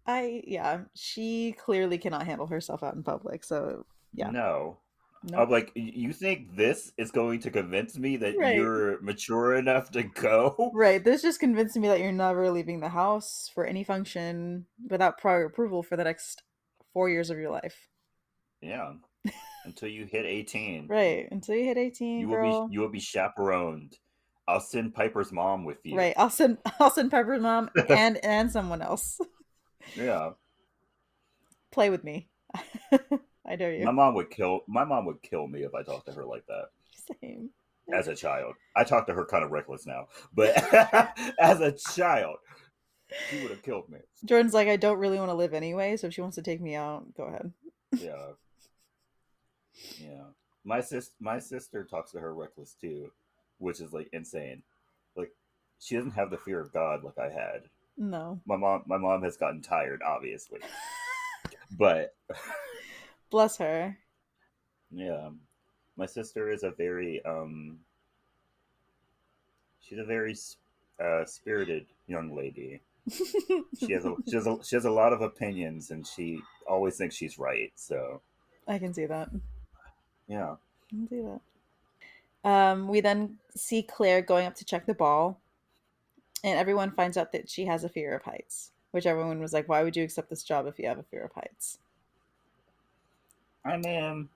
crazy. Yeah, she clearly cannot handle herself out in public. So, yeah. No. I'm Nope. like, you think this is going to convince me that Right. you're mature enough to go? Right. This just convinced me that you're never leaving the house for any function without prior approval for the next 4 years of your life. Yeah, until you hit 18. Right. Until you hit 18, girl. You will be chaperoned. I'll send Piper's mom with you. Right. I'll send Pepper's mom and someone else. Yeah. Play with me. I dare you. My mom would kill me if I talked to her like that. Same. As a child. I talk to her kind of reckless now, but as a child, she would have killed me. Jordan's like, I don't really want to live anyway, so if she wants to take me out, go ahead. Yeah. Yeah. My sister talks to her reckless too, which is like insane. Like she doesn't have the fear of God like I had. No. My mom has gotten tired, obviously. But Bless her. yeah. My sister is a very she's a very spirited young lady. She has a lot of opinions and she always thinks she's right. So, I can see that. yeah. I can see that. We then see Claire going up to check the ball, and everyone finds out that she has a fear of heights. Which everyone was like, "Why would you accept this job if you have a fear of heights?" I mean,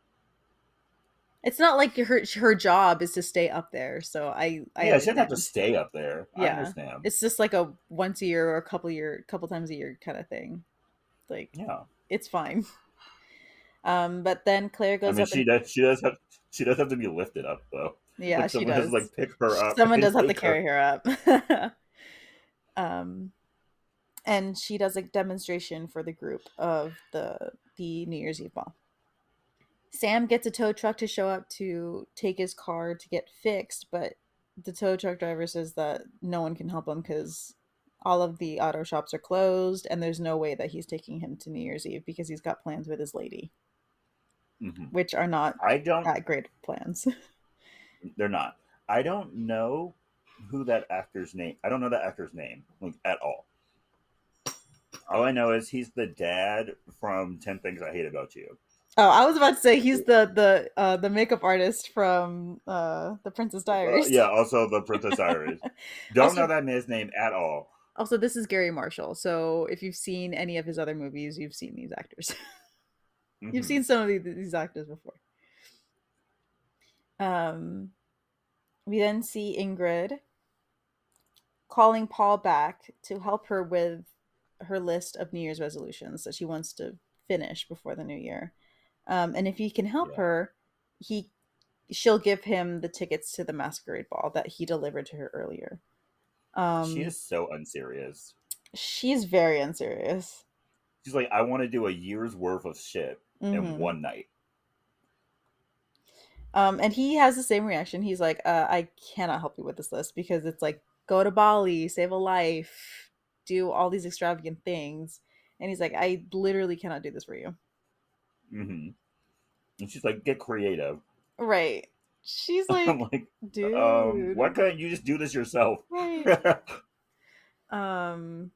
It's not like her job is to stay up there, so I yeah, she doesn't have to understand. stay up there. I Yeah, understand. it's just like a once a year or couple times a year kind of thing. Like, Yeah. it's fine. But then Claire I goes mean, up and she does have to be lifted up though. yeah, Like she someone has to does. like pick her up Someone and does have to take her. carry her up. um, and she does a demonstration for the group of the New Year's Eve ball. Sam gets a tow truck to show up to take his car to get fixed, but the tow truck driver says that no one can help him because all of the auto shops are closed and there's no way that he's taking him to New Year's Eve because he's got plans with his lady, Hmm. which are not I don't. that great plans. They're not. I don't know who that actor's name. I don't know that actor's name like at all. All I know is he's the dad from 10 Things I Hate About You. Oh, I was about to say he's the makeup artist from the Princess Diaries. Yeah, also the Princess Iris. Don't know Also, that man's name at all. this is Gary Marshall. So if you've seen any of his other movies, you've seen these actors. You've Hmm. seen some of these actors before. Um, we then see Ingrid calling Paul back to help her with her list of New Year's resolutions that she wants to finish before the new year. And if he can help Yeah. her, he she'll give him the tickets to the masquerade ball that he delivered to her earlier. She Um, is so unserious. she's very unserious. She's like, I want to do a year's worth of shit in Hmm. one night. And he has the same reaction. He's like, I cannot help you with this list because it's like go to Bali, save a life, do all these extravagant things. And he's like, I literally cannot do this for you. Hmm. And she's like, get creative. Right. She's I'm like, like, why dude. couldn't you just do this yourself? Right. Um,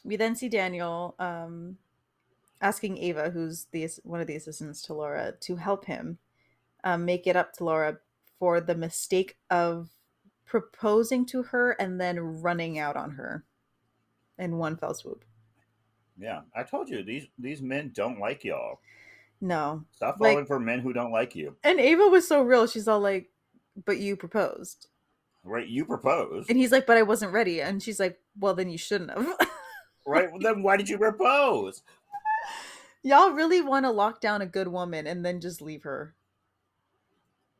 we then see Daniel asking Ava, who's the one of the assistants to Laura, to help him make it up to Laura for the mistake of proposing to her and then running out on her in one fell swoop. Yeah, I told you these men don't like y'all. No. Stop Like, falling for men who don't like you. and Ava was so real. She's all like, but you proposed. Right? You And proposed. he's like, but I wasn't ready. And she's like, well, then you shouldn't have. Right? Well, then why did you propose? Y'all really want to lock down a good woman and then just leave her.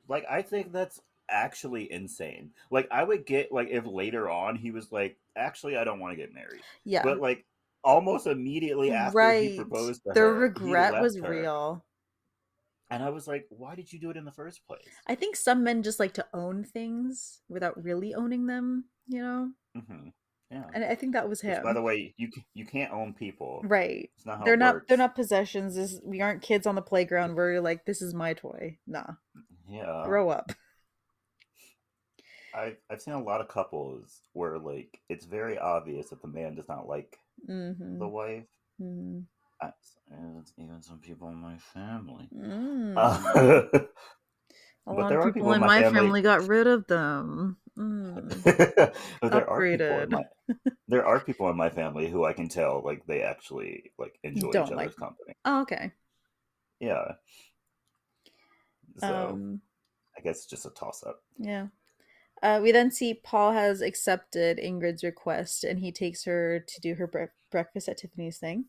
Like, I think that's actually insane. Like, I would get like if later on he was like, actually, I don't want to get married, Yeah. but like almost immediately after he Right. proposed to The her, he regret left was her, real. and I was like, why did you do it in the first place? I think some men just like to own things without really owning them, you know? Hmm. Yeah. And I think that was Which, by the him. way, you can't own people. Right. It's not how They're it not works. possessions. We aren't kids on the playground where you're like, this is my toy. Nah. Yeah. Grow up. I've seen a lot of couples where like it's very obvious that the man does not like the Mm-hmm. wife. Mm-hmm. I, even some people in my family. Mm. Uh, A but lot of there are people people in in my my family. family got rid of them. Mm. But Upgraded. there are people in my family who I can tell like they actually like enjoy each Don't like. other's company. Oh, okay. Yeah. So Um, I guess it's just a toss up. yeah. We then see Paul has accepted Ingrid's request and he takes her to do her breakfast at Tiffany's thing.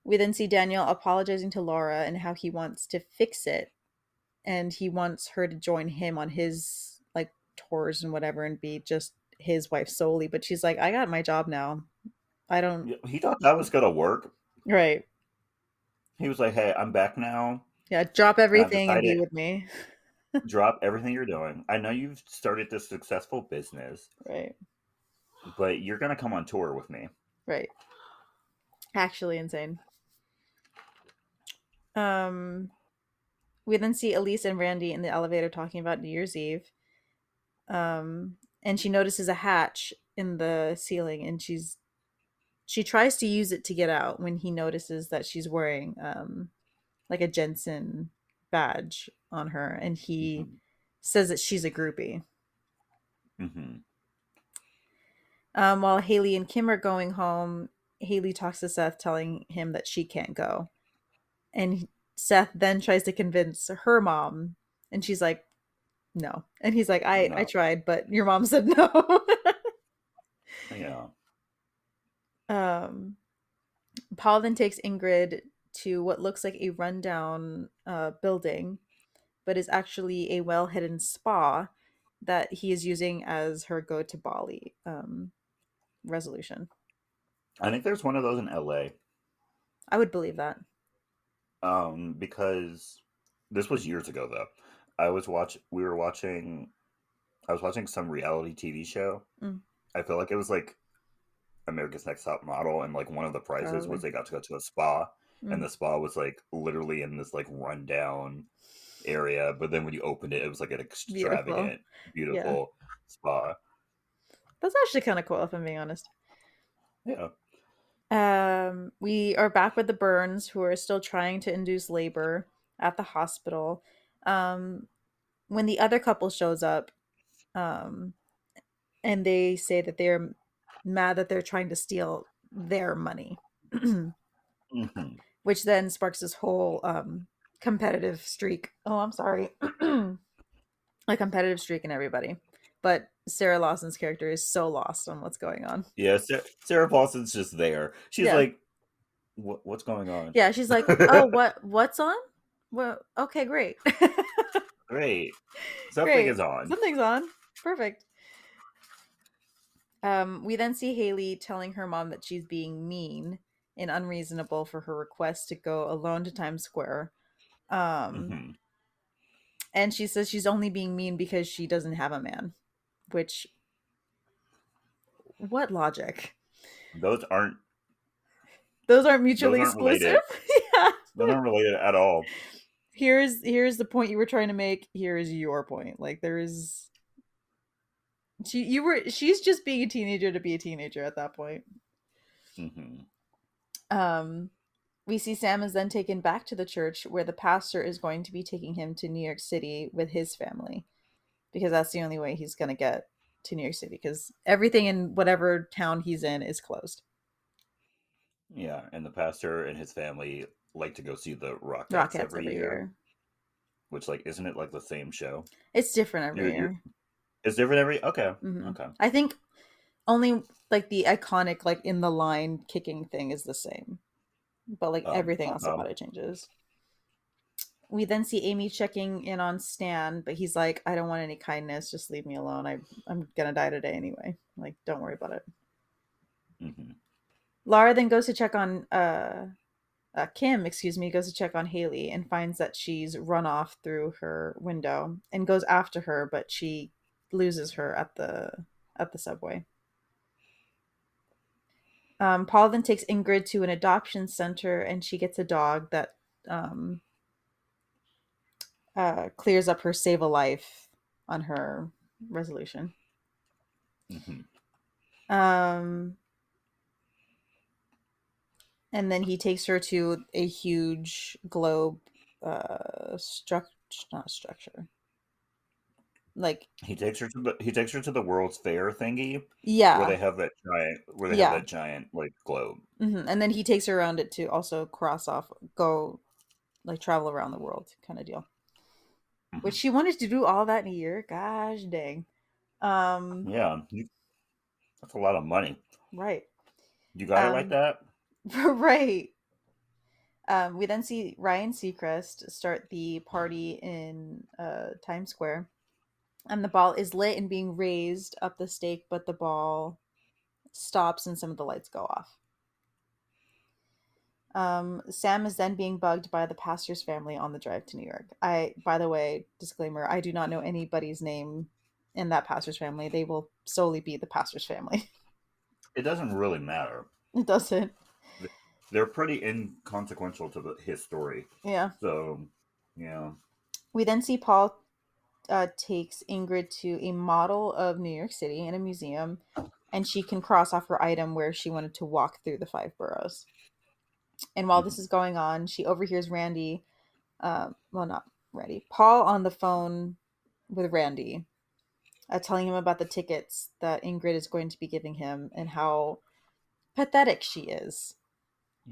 We then see Daniel apologizing to Laura and how he wants to fix it and he wants her to join him on his like tours and whatever and be just his wife solely. But she's like, I got my job now. I don't. Yeah, he thought that was gonna work. Right. He was like, "Hey, I'm back now, Yeah. Drop and I've everything and be decided with me. drop everything you're doing. I know you've started this successful business, Right. but you're gonna come on tour with me." Right. Actually insane. Um, we then see Elise and Randy in the elevator talking about New Year's Eve. And she notices a hatch in the ceiling, and she tries to use it to get out when he notices that she's wearing like a Jensen badge on her, and he Hmm. says that she's a groupie. Hmm. While Haley and Kim are going home, Haley talks to Seth, telling him that she can't go, and Seth then tries to convince her mom, and she's like, "No," and he's like, "I No, tried, but your mom said no." yeah, um, Paul then takes Ingrid to what looks like a rundown building, but is actually a well hidden spa that he is using as her go to Bali resolution. I think there's one of those in LA. I would believe that. Because this was years ago though. I was watch. We were watching. I was watching some reality TV show. Mm, I feel like it was like America's Next Top Model, and like one of the prizes was probably. they got to go to a spa, and Mm, the spa was like literally in this like rundown area. But then when you opened it, it was like an beautiful. extravagant, Yeah. beautiful spa. That's actually kind of cool, if I'm being honest. Yeah. We are back with the Burns, who are still trying to induce labor at the hospital. Um, when the other couple shows up, um, and they say that they're mad that they're trying to steal their money, Hmm. which then sparks this whole competitive streak. Oh, I'm sorry. A competitive streak in everybody. But Sarah Lawson's character is so lost on what's going on. Yeah, Sarah Paulson's just there. She's Yeah. like, what's going on? Yeah, she's like, "Oh, what's on? Well, okay, great." Great. Something Great. is on. Something's on. Perfect. We then see Haley telling her mom that she's being mean and unreasonable for her request to go alone to Times Square. Um, Hmm. and she says she's only being mean because she doesn't have a man. Which, what logic? Those aren't Those aren't those mutually aren't exclusive. related. Yeah. Those aren't related at all. Here's the point you were trying to make. Here is your point. Like there is she's just being a teenager to be a teenager at that point. Hmm. Um we see Sam is then taken back to the church where the pastor is going to be taking him to New York City with his family because that's the only way he's going to get to New York City because everything in whatever town he's in is closed. Yeah, and the pastor and his family like to go see the Rockettes Rockets every every year, year. which like isn't it like the same show? It's different every You're year. it's different every okay. Okay. I think only like the iconic like in the line kicking thing is the same, but like everything else Okay. about it changes. We then see Amy checking in on Stan, but he's like, I don't want any kindness. Just leave me alone. I'm going to die today anyway. Like, don't worry about it. Hmm. Lara then goes to check on, Kim, excuse me, goes to check on Haley and finds that she's run off through her window and goes after her, but she loses her at the subway. Paul then takes Ingrid to an adoption center and she gets a dog that um, clears up her save a life on her resolution. Hmm. Um, and then he takes her to a huge globe structure, not structure, like He takes her to the World's Fair thingy yeah, where they have yeah. that giant like globe. And then he takes her around it to also cross off, go like travel around the world kind of deal. Which Hmm. she wanted to do all that in a year. Gosh dang. Um, Yeah, that's a lot of money. right. You got it like Um, that? right. We then see Ryan Seacrest start the party in Times Square, and the ball is lit and being raised up the stake, but the ball stops and some of the lights go off. Sam is then being bugged by the pastor's family on the drive to New York. By the way, disclaimer, I do not know anybody's name in that pastor's family. They will solely be the pastor's family. It doesn't really matter. It doesn't. They're pretty inconsequential to his story. Yeah. So, yeah. We then see Paul takes Ingrid to a model of New York City in a museum, and she can cross off her item where she wanted to walk through the five boroughs. And while this Hmm. is going on, she overhears Randy, well, not Randy, Paul on the phone with Randy, telling him about the tickets that Ingrid is going to be giving him and how pathetic she is.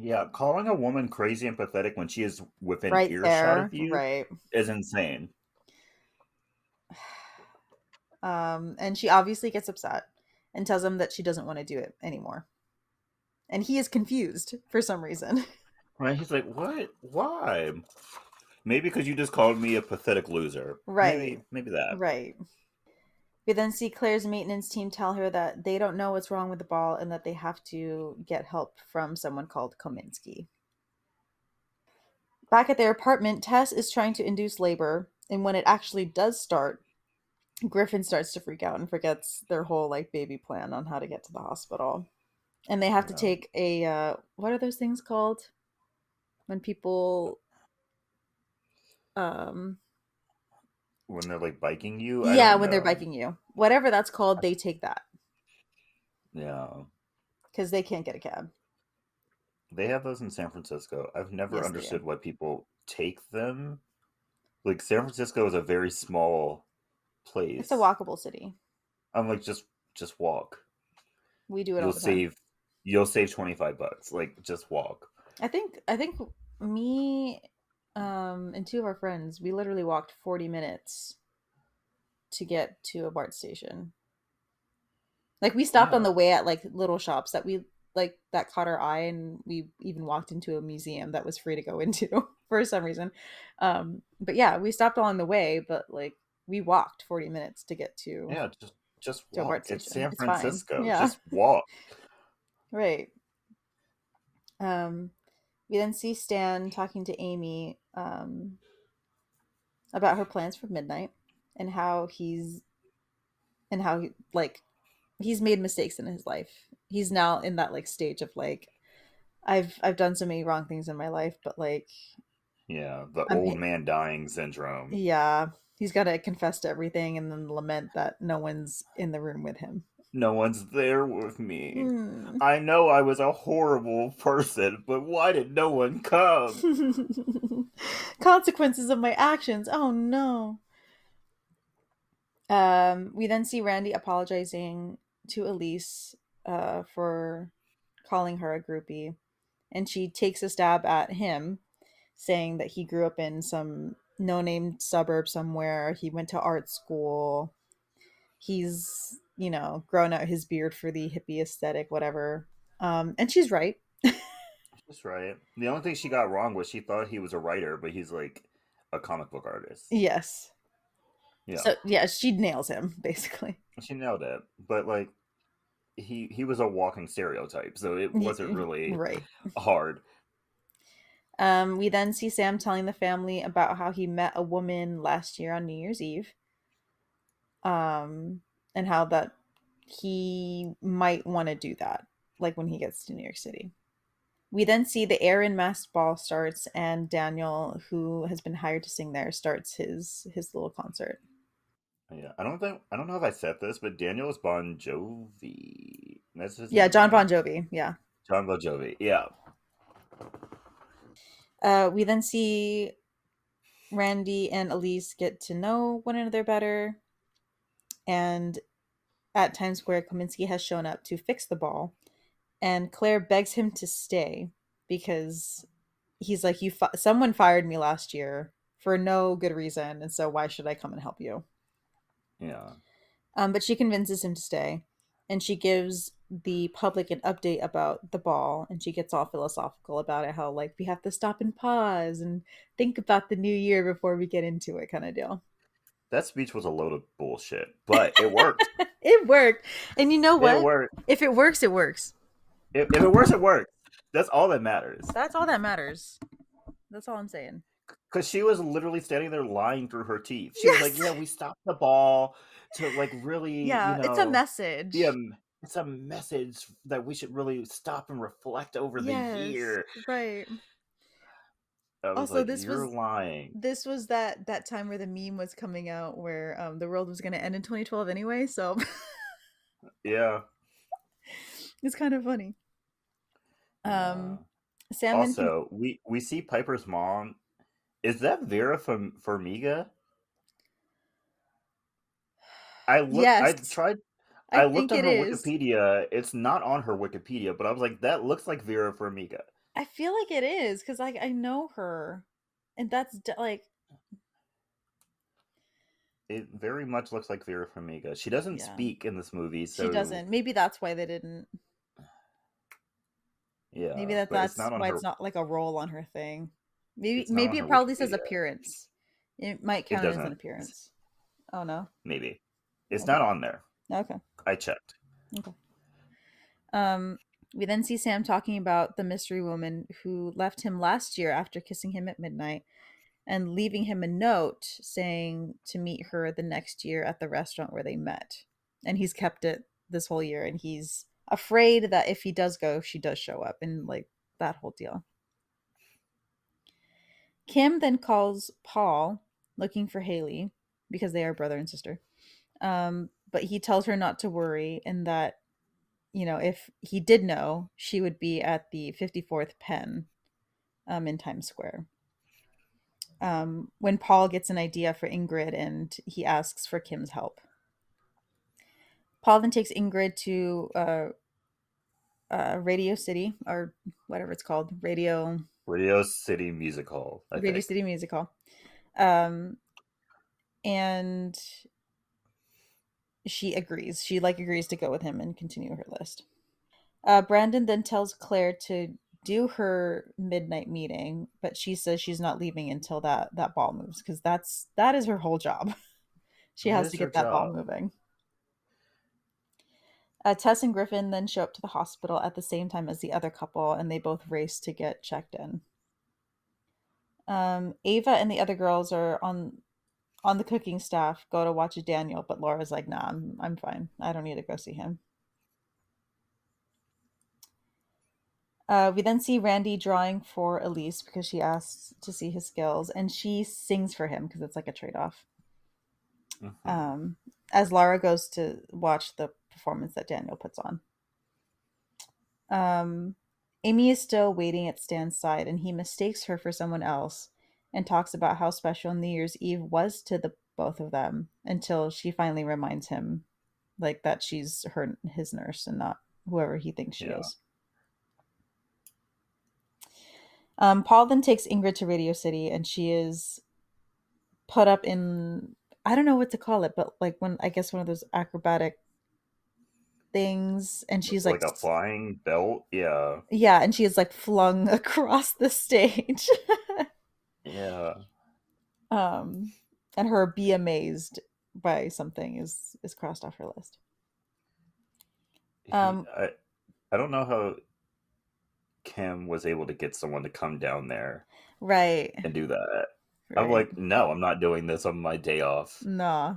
Yeah, calling a woman crazy and pathetic when she is within Right earshot there, of you right. is insane. And she obviously gets upset and tells him that she doesn't want to do it anymore. And he is confused for some reason. Right? He's like, "What? Why? Maybe because you just called me a pathetic loser. Right, Maybe that." right. We then see Claire's maintenance team tell her that they don't know what's wrong with the ball and that they have to get help from someone called Kominsky. Back at their apartment, Tess is trying to induce labor, and when it actually does start, Griffin starts to freak out and forgets their whole like baby plan on how to get to the hospital. And they have to Yeah. take a what are those things called when people um When they're like biking you, I yeah, don't when they're know. biking you. Whatever that's called, they take that Yeah. cuz they can't get a cab. They have those in San Francisco. I've never Yes, they do. understood why people take them. Like San Francisco is a very small It's a place. walkable city. I'm like just walk. We do it all You'll the time. save you'll save $25. Like just walk. I think me and two of our friends, we literally walked 40 minutes to get to a BART station. Like we stopped on Yeah. the way at like little shops that we like that caught our eye, and we even walked into a museum that was free to go into for some reason. But yeah, we stopped along the way, but like we walked 40 minutes to get Yeah, just to a BART walk. It's station. San It's fine. Francisco. Yeah. Just walk. Right. We then see Stan talking to Amy about her plans for midnight and how he, like he's made mistakes in his life. He's now in that like stage of like I've done so many wrong things in my life, but like Yeah, the I'm old man dying syndrome. yeah, he's got to confess to everything and then lament that no one's in the room with him. No one's there with me. Hmm. I know I was a horrible person, but why did no one come? Consequences of my actions. Oh no. We then see Randy apologizing to Elise for calling her a groupie, and she takes a stab at him, saying that he grew up in some no-name suburb somewhere. He went to art school. He's, grown out his beard for the hippie aesthetic, whatever. And she's right. That's right. The only thing she got wrong was she thought he was a writer, but he's like a comic book artist. Yes. Yeah, So yeah, she nails him basically. she nailed it. But like he was a walking stereotype, so it wasn't really Right. hard. We then see Sam telling the family about how he met a woman last year on New Year's Eve, and how that he might want to do that, like when he gets to New York City. We then see the Aaron masked ball starts, and Daniel, who has been hired to sing there, starts his little concert. Yeah, I don't know if I said this, but Daniel is Bon Jovi. That's his Yeah, name, John right? Bon Jovi. Yeah. John Bon Jovi. Yeah, We then see Randy and Elise get to know one another better, and at Times Square, Kaminsky has shown up to fix the ball, and Claire begs him to stay because he's like, someone fired me last year for no good reason, and so why should I come and help you?" yeah. But she convinces him to stay, and she gives the public an update about the ball, and she gets all philosophical about it, how like we have to stop and pause and think about the new year before we get into it, kind of deal. That speech was a load of bullshit, but it worked. It worked, and you know It what? worked. If it works, it works. If it works, it works. That's all that matters. That's all that matters. That's all I'm saying. Because she was literally standing there lying through her teeth. She was like, Yes. "Yeah, we stopped the ball to like really, Yeah, it's a be a message. it's a message that we should really stop and reflect over the Yes, year." right. I was Also, like, "You're lying." this was that time where the meme was coming out where the world was going to end in 2012 anyway, so Yeah. it's kind of funny. Yeah. Um Sam and Also, we see Piper's mom. Is that Vera from Farmiga? I looked. I yes, tried. I I looked think on it her is. Wikipedia. It's not on her Wikipedia, but I was like, that looks like Vera Farmiga. I feel like it is cuz like I know her. And like It very much looks like Vera Farmiga. She doesn't yeah, speak in this movie, she so doesn't. Maybe that's why they didn't. Maybe yeah, but it's that's not on why her. it's not like a role on her thing. Maybe It's not on it her probably says Wikipedia. appearance. It might It count as an doesn't. appearance. Oh no. Maybe it's Okay. not on there. Okay. I checked. Okay. Um, we then see Sam talking about the mystery woman who left him last year after kissing him at midnight and leaving him a note saying to meet her the next year at the restaurant where they met. And he's kept it this whole year, and he's afraid that if he does go, she does show up, and like that whole deal. Kim then calls Paul looking for Haley because they are brother and sister. But he tells her not to worry and that if he did know, she would be at the 54th pen in Times Square. When Paul gets an idea for Ingrid and he asks for Kim's help. Paul then takes Ingrid to Radio City, or whatever it's called, Radio City Music Hall, I Radio think. City Music Hall. And she agrees. She agrees to go with him and continue her list. Brandon then tells Claire to do her midnight meeting, but she says she's not leaving until that ball moves, because that is her whole job. She That has is to her get that ball job. moving. Tess and Griffin then show up to the hospital at the same time as the other couple, and they both race to get checked in. Ava and the other girls are on the cooking staff, go to watch Daniel, but Laura's like, nah, I'm fine. I don't need to go see him. We then see Randy drawing for Elise because she asks to see his skills, and she sings for him because it's like a trade off. Hmm. As Laura goes to watch the performance that Daniel puts on. Amy is still waiting at Stan's side, and he mistakes her for someone else and talks about how special New Year's Eve was to the both of them until she finally reminds him, that she's his nurse and not whoever he thinks she Yeah. is. Paul then takes Ingrid to Radio City, and she is put up in, I don't know what to call it, but when I guess one of those acrobatic things, and she's Like a flying belt. Yeah. yeah, and she is flung across the stage. Yeah. um and her be amazed by something is crossed off her list. He um I don't know how Kim was able to get someone to come down there right, and do that. I'm right. like, no, I'm not doing this on my day off. Nah,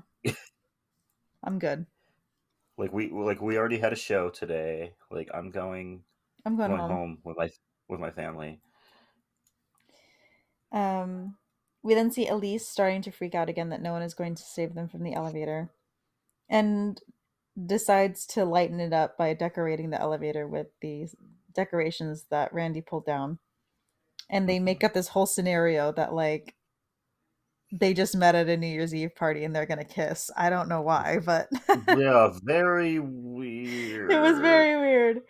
I'm good. We already had a show today. Like I'm I'm going going home. home with my family. um we then see Elise starting to freak out again that no one is going to save them from the elevator, and decides to lighten it up by decorating the elevator with the decorations that Randy pulled down. And they Hmm. make up this whole scenario that they just met at a New Year's Eve party and they're gonna kiss. I don't know why, but Yeah, very it was weird. very weird.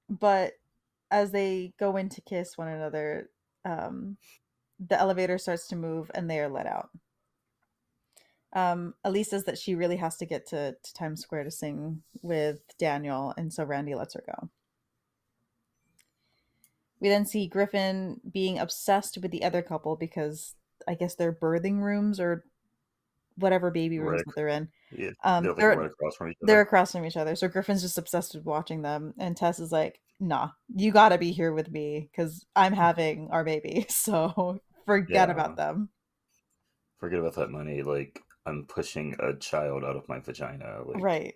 But as they go in to kiss one another, um, the elevator starts to move and they are let out. Elise says that she really has to get to Times Square to sing with Daniel, and so Randy lets her go. We then see Griffin being obsessed with the other couple because I guess they're birthing rooms or whatever baby rooms Right. that they're in. Yeah, Um, they're like they're right across from each they're other. across from each other, so Griffin's just obsessed with watching them, and Tess is like, "Nah, you gotta be here with me because I'm having our baby, so forget about Yeah. them." Forget about that money. Like I'm pushing a child out of my vagina. Like Right?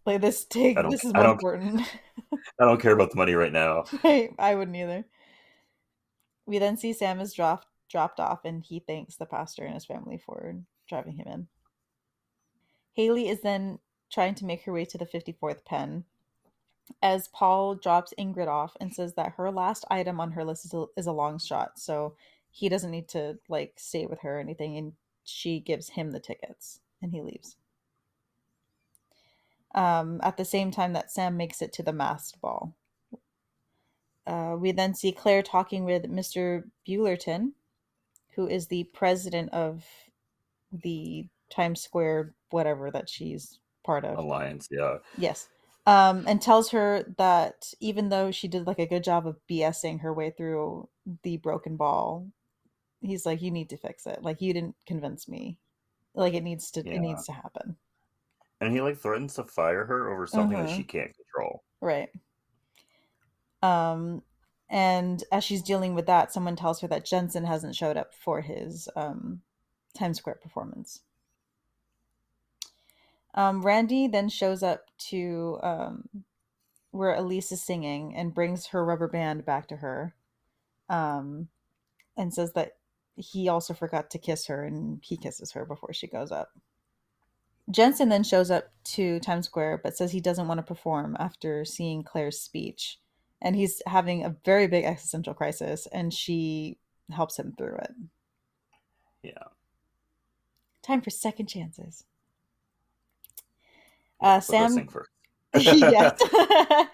This is I more don't important. I don't care about the money right now. Right? I wouldn't either. We then see Sam is dropped off, and he thanks the pastor and his family for driving him in. Haley is then trying to make her way to the 54th pen as Paul drops Ingrid off and says that her last item on her list is a long shot, so he doesn't need to stay with her or anything, and she gives him the tickets and he leaves. At the same time that Sam makes it to the masked ball. We then see Claire talking with Mr. Buellerton, who is the president of the Times Square whatever that she's part of. Alliance, yeah. Yes. And tells her that even though she did a good job of BSing her way through the broken ball, he's like, you need to fix it. You didn't convince me. It Yeah. needs to happen. And he like threatens to fire her over something that Mm-hmm. she can't control. Right. Um, and as she's dealing with that, someone tells her that Jensen hasn't showed up for his Times Square performance. Randy then shows up to where Elise is singing and brings her rubber band back to her, um, and says that he also forgot to kiss her and he kisses her before she goes up. Jensen then shows up to Times Square but says he doesn't want to perform after seeing Claire's speech. And he's having a very big existential crisis, and she helps him through it. Yeah. Time for second chances. Yeah. So go sing Sam, first. yes.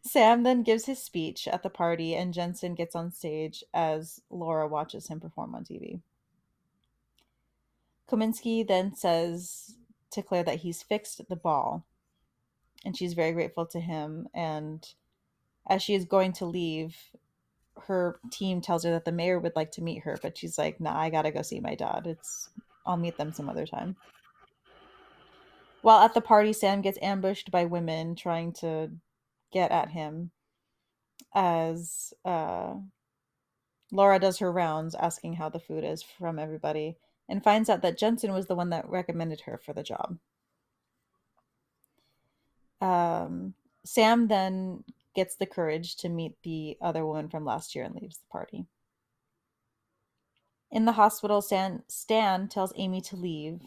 Sam then gives his speech at the party, and Jensen gets on stage as Laura watches him perform on TV. Kominsky then says to Claire that he's fixed the ball, and she's very grateful to him. And as she is going to leave, her team tells her that the mayor would like to meet her, but she's like, "Nah, I gotta go see my dad. I'll meet them some other time." While at the party, Sam gets ambushed by women trying to get at him as Laura does her rounds asking how the food is from everybody, and finds out that Jensen was the one that recommended her for the job. Um, Sam then gets the courage to meet the other woman from last year and leaves the party. In the hospital, Stan tells Amy to leave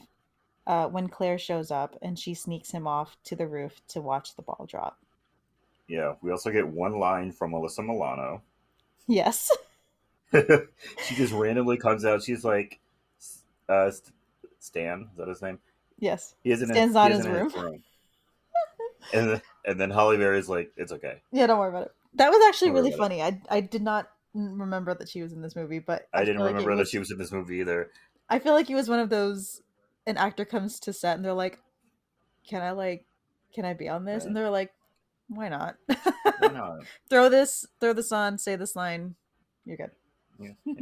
when Claire shows up, and she sneaks him off to the roof to watch the ball drop. Yeah. We also get one line from Alyssa Milano. Yes. She just randomly comes out. She's like, uh, Stan, is that his name? Yes. He isn't in. Stan's He not in isn't his in his room. room. And then Holly Berry's like, it's okay. Yeah, don't worry about it. That was actually Don't worry really about it. funny. I did not remember that she was in this movie, but I didn't remember that she was in this movie either. I feel like it was one of those, an actor comes to set and they're like, "Can I can I be on this?" Yeah. And they're like, "Why not?" Why not? Throw this on, say this line. You're Yeah. Yeah.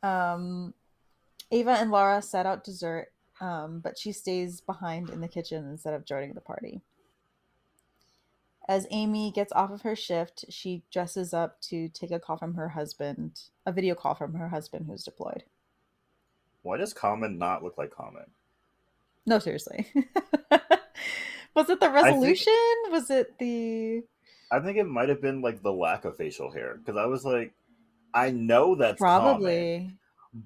good. um Ava and Laura set out dessert, but she stays behind in the kitchen instead of joining the party. As Amy gets off of her shift, she dresses up to take a call from her husband, a video call from her husband who's deployed. Why does Common not look like Common? No, seriously. Was it the I think resolution? Was it the I think it might have been like the lack of facial hair because I was like, I know that's Common, probably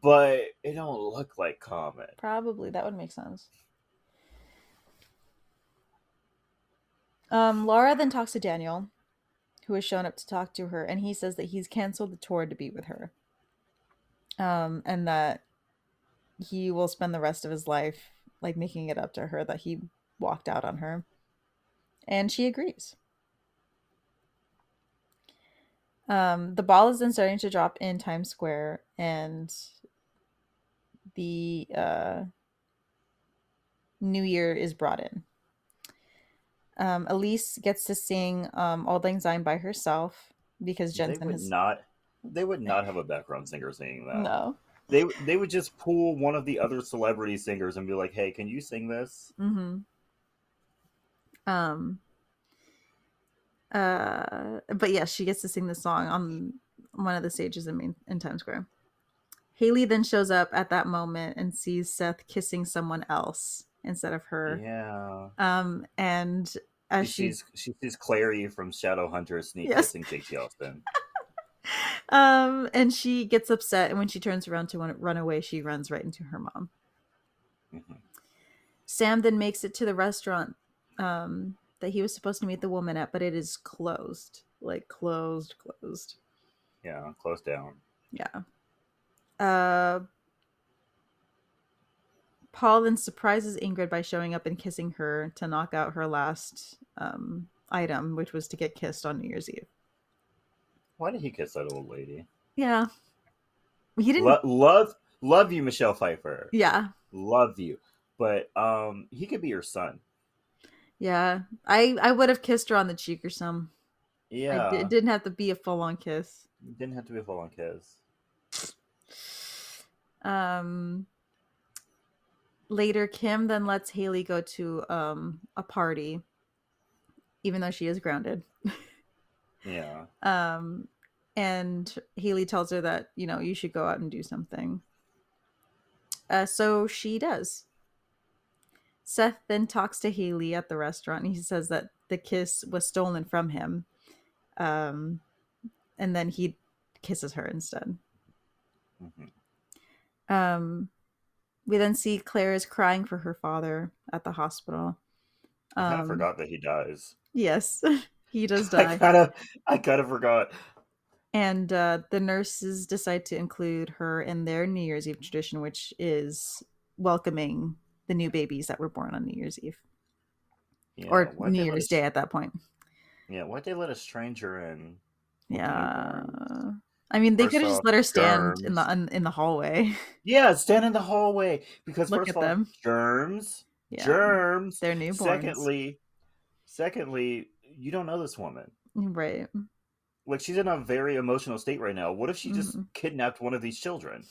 but it don't look like Common. probably that would make sense. Laura then talks to Daniel, who has shown up to talk to her, and he says that he's canceled the tour to be with her. And that he will spend the rest of his life like making it up to her that he walked out on her. And she agrees. The ball is then starting to drop in Times Square, and the New Year is brought in. Elise gets to sing Auld Lang Syne by herself because They Jensen would has not. They would not have a background singer singing that. no. They would just pull one of the other celebrity singers and be like, "Hey, can you sing this?" Mm-hmm. Um. But yeah, she gets to sing the song on one of the stages in Times Square. Haley then shows up at that moment and sees Seth kissing someone else instead of her. Yeah. And as She sees Clary from Shadowhunter sneak yes, kissing JT Austin. and she gets upset, and when she turns around to run away, she runs right into her mom. Mm-hmm. Sam then makes it to the restaurant that he was supposed to meet the woman at, but it is closed. Like closed. Yeah, close down. Yeah. Uh Paul then surprises Ingrid by showing up and kissing her to knock out her last item, which was to get kissed on New Year's Eve. Why did he kiss that old lady? Yeah. He didn't. Love you, Michelle Pfeiffer. Yeah. Love you, but he could be your son. Yeah. I would have kissed her on the cheek or some. It Yeah, didn't have to be a full on kiss. didn't have to be a full on kiss. Um. Later, Kim then lets Haley go to a party, even though she is grounded. Yeah. And Haley tells her that you should go out and do something. So she does. Seth then talks to Haley at the restaurant, and he says that the kiss was stolen from him, and then he kisses her instead. Mm-hmm. Um, We then see Claire is crying for her father at the hospital. I kind of Um, forgot that he dies. yes, he does I die. kind of, I kind of forgot. And the nurses decide to include her in their New Year's Eve tradition, which is welcoming the new babies that were born on New Year's Eve Yeah, or New Year's Day at that point. why'd they let a stranger in with the Yeah, newborns? I mean, they could First have just off, let her stand in germs. the hallway. Yeah, stand in the hallway because Look first at of all, them. germs, Yeah, germs. they're newborns. Secondly, you don't know this woman. Right. Like she's in a very emotional state right now. What if she just Mm-hmm. kidnapped one of these children?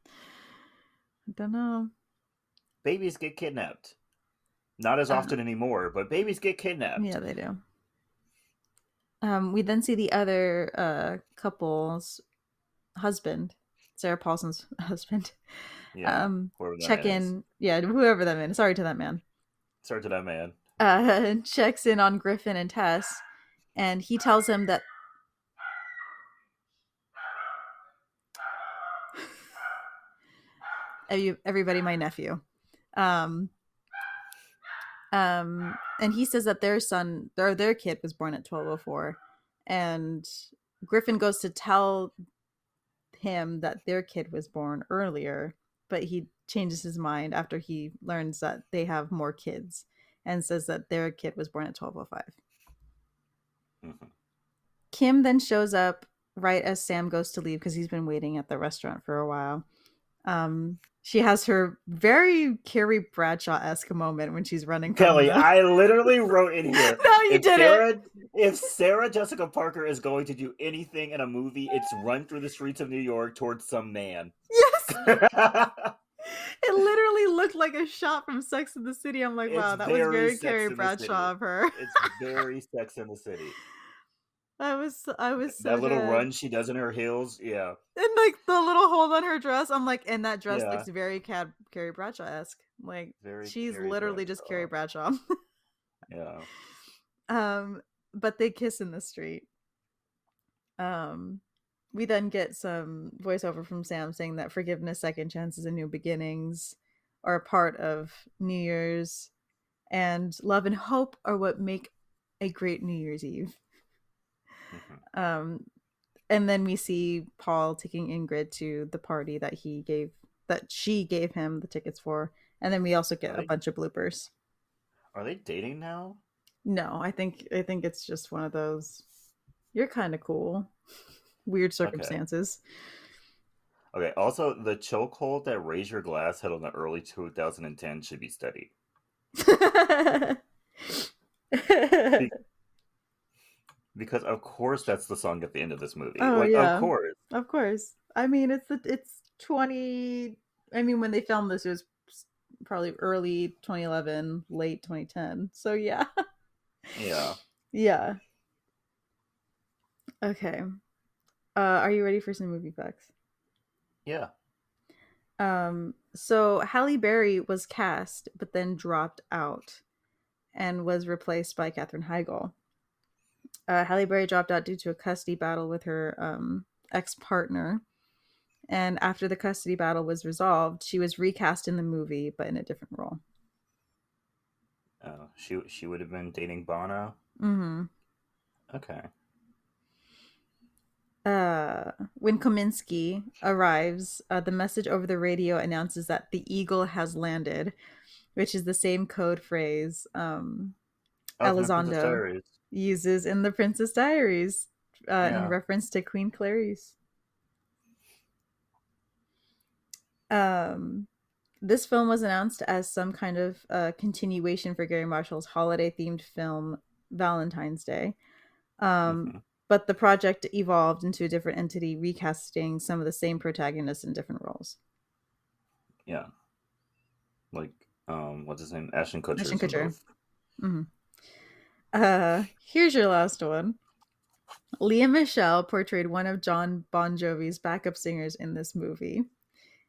I don't know. Babies get kidnapped. Not as Uh, often anymore, but babies get kidnapped. yeah, they do. We then see the other couple's husband, Sarah Paulson's husband, Yeah, whoever that check man is. in. Yeah, whoever that man. Sorry to that man. Sorry to that man. Checks in on Griffin and Tess, and he tells him that everybody, my nephew. Um, and he says that their son, their kid, was born at 12:04, and Griffin goes to tell him that their kid was born earlier, but he changes his mind after he learns that they have more kids, and says that their kid was born at 12:05. Mhm. Kim then shows up right as Sam goes to leave because he's been waiting at the restaurant for a while. She has her very Carrie Bradshaw-esque moment when she's running from Kelley, the. I literally wrote in here No, you if didn't. Sarah Jessica Parker is going to do anything in a movie, it's run through the streets of New York towards some man. Yes, it literally looked like a shot from Sex and the City. I'm like, It's wow, that was very very Sex Carrie in the Bradshaw City. of her. It's very Sex in the City. I was so That little dead. run she does in her heels, yeah. And like the little hole on her dress, I'm like, and that dress Yeah. looks very Carrie Bradshaw-esque. Like Very she's Carrie literally just Carrie Bradshaw. Bradshaw. Yeah. But they kiss in the street. Um, we then get some voiceover from Sam saying that forgiveness, second chances, and new beginnings are a part of New Year's, and love and hope are what make a great New Year's Eve. Mhm. Um, and then we see Paul taking Ingrid to the party that she gave him the tickets for, and then we also Are get a they bunch of bloopers. are they dating now? No, I think it's just one of those. You're kind of cool. Weird Okay. circumstances. Okay. Also, the chokehold that Raise Your Glass had on the early 2010 should be studied. Be- because of course that's the song at the end of this movie. Oh Like of yeah, course. of course. I mean, it's 20. I mean, when they filmed this, it was probably early 2011, late 2010. So yeah, Yeah. yeah. Okay. Are you ready for some movie facts? Yeah. So Halle Berry was cast, but then dropped out and was replaced by Katherine Heigl. Halle Berry dropped out due to a custody battle with her ex partner. And after the custody battle was resolved, she was recast in the movie, but in a different role. She would have been dating Bono. Mm-hmm. Okay. When Kominsky arrives, the message over the radio announces that the Eagle has landed, which is the same code phrase Oh, from the Princess Elizondo Diaries. uses in The Princess Diaries in Yeah. reference to Queen Clarice. Um, this film was announced as some kind of continuation for Gary Marshall's holiday-themed film Valentine's Day. Hmm. But the project evolved into a different entity, recasting some of the same protagonists in different roles. Yeah. Like, what's his name? Ashton Kutcher Ashton is in Kutcher. both. Mm-hmm. Here's your last one. Leah Michelle portrayed one of John Bon Jovi's backup singers in this movie.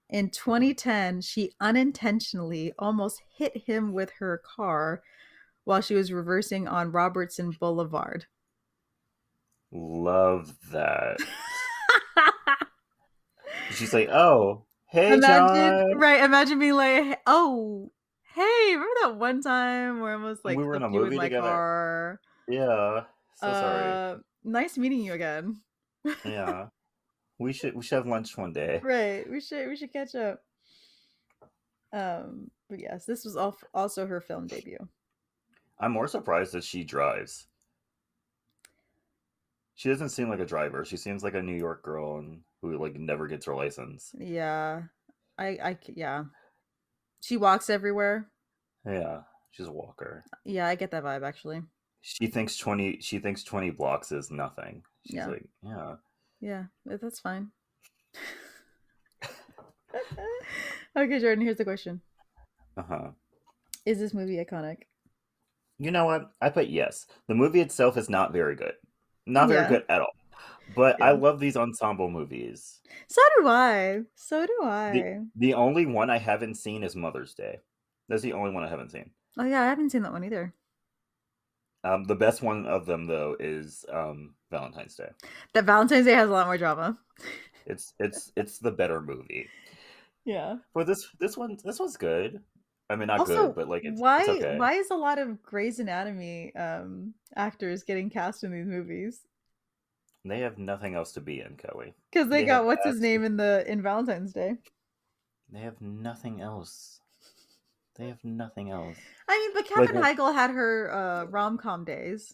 In 2010, she unintentionally almost hit him with her car while she was reversing on Robertson Boulevard. Love that. She's like, oh, Hey, Imagine John. right, imagine being like, "Oh, hey, remember that one time where I almost, We like, were in a flipped you in movie my together. car? Yeah. So sorry. Nice meeting you again." Yeah. We should have lunch one day. Right, we should catch up. But yes, this was also her film debut. I'm more surprised that she drives. She doesn't seem like a driver. She seems like a New York girl and who like never gets her license. Yeah. Yeah. She walks everywhere. Yeah. She's a walker. Yeah, I get that vibe actually. She thinks 20 blocks is nothing. She's Yeah. like, yeah. Yeah, that's fine. Okay, Jordan, here's the question. Uh-huh. Is this movie iconic? You know what? I put yes. The movie itself is not very good. Not very Yeah. good at all. But I Yeah. love these ensemble movies. So do I. So do The I. the only one I haven't seen is Mother's Day. That's the only one I haven't seen. Oh yeah, I haven't seen that one either. The best one of them though is Valentine's Day. That Valentine's Day has a lot more drama. It's the better movie. Yeah. But this one's good. I mean, not good, Also, but like it's why okay. why is a lot of Grey's Anatomy actors getting cast in these movies? They have nothing else to be in, Kelly. Because they They got have what's his name absolutely, in Valentine's Day. they have nothing else. They have nothing else. I mean, but Like, Katherine Heigl had her rom com days.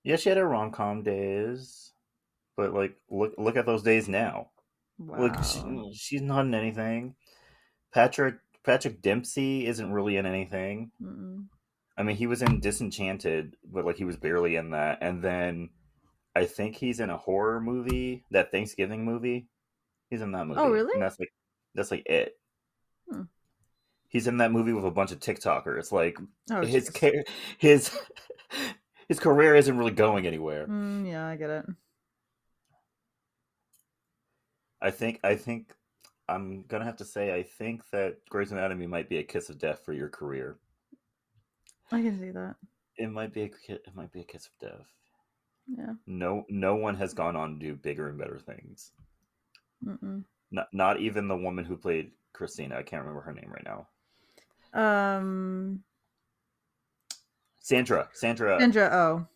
yeah, she had her rom-com days, but like look at those days now. Like Wow. she's not in anything. Patrick Dempsey isn't really in anything. Mm-mm. I mean, he was in Disenchanted, but like he was barely in that. And then I think he's in a horror movie, that Thanksgiving movie. He's in that Oh, movie, really? and that's like it. Hmm. He's in that movie with a bunch of TikTokers. Like Oh, his jeez. his his career isn't really going anywhere. Yeah, I get it. I think I'm gonna have to say I think that Grey's Anatomy might be a kiss of death for your career. I can see that. It might be a kiss of death. Yeah. No one has gone on to do bigger and better things. Mm-mm. Not even the woman who played Christina. I can't remember her name right now. Um, Sandra. Sandra. Sandra Oh.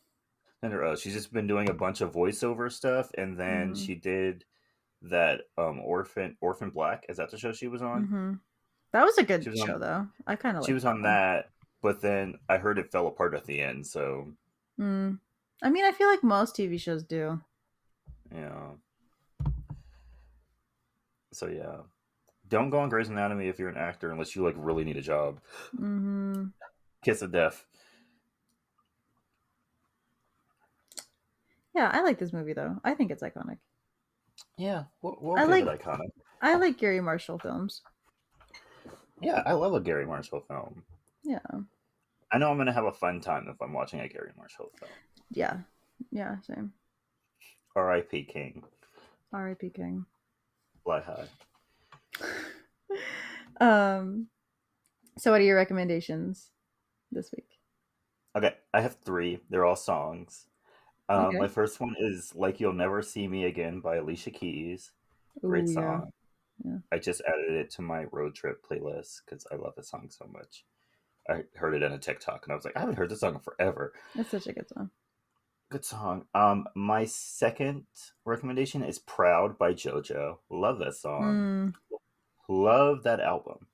Sandra. Oh, she's just been doing a bunch of voiceover stuff, and then Mm-hmm. she did that Orphan Black. Is that the show she was on? Mm-hmm. That was a She good was show, on. though. I kind of She liked was that on one. that, but then I heard it fell apart at the end. So Mm. I mean, I feel like most TV shows do. yeah. So yeah. Don't go on Grey's Anatomy if you're an actor unless you like really need a job. Mm-hmm. Kiss of death. Yeah, I like this movie though. I think it's iconic. Yeah, we'll I give it like iconic. I like Gary Marshall films. Yeah, I love a Gary Marshall film. Yeah. I know I'm gonna have a fun time if I'm watching a Gary Marshall film. Yeah. Yeah, same. R.I.P. King. R.I.P. King. Fly high. um so what are your recommendations this week? Okay, I have three. They're all songs. My Okay. first one is "Like You'll Never See Me Again" by Alicia Keys. Oh Great yeah. song. Yeah. I just added it to my road trip playlist because I love the song so much. I heard it in a TikTok and I was like, I haven't heard this song in forever. That's such a good song. Good song. My second recommendation is "Proud" by JoJo. Love that song. Mm, Love that album.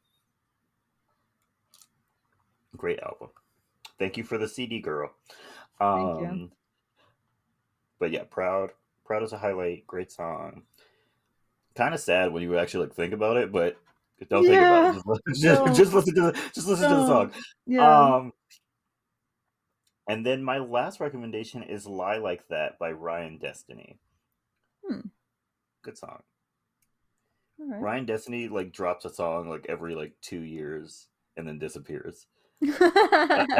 Great album. Thank you for the CD, girl. thank you. Um, but yeah, "Proud." "Proud" is a highlight. Great song. Kind of sad when you actually like think about it, but don't think about it. Yeah. Don't. Just listen to the song. Don't. Yeah. Um, and then my last recommendation is "Lie Like That" by Ryan Destiny. Hmm. Good song. All right. Ryan Destiny like drops a song like every like 2 years and then disappears. And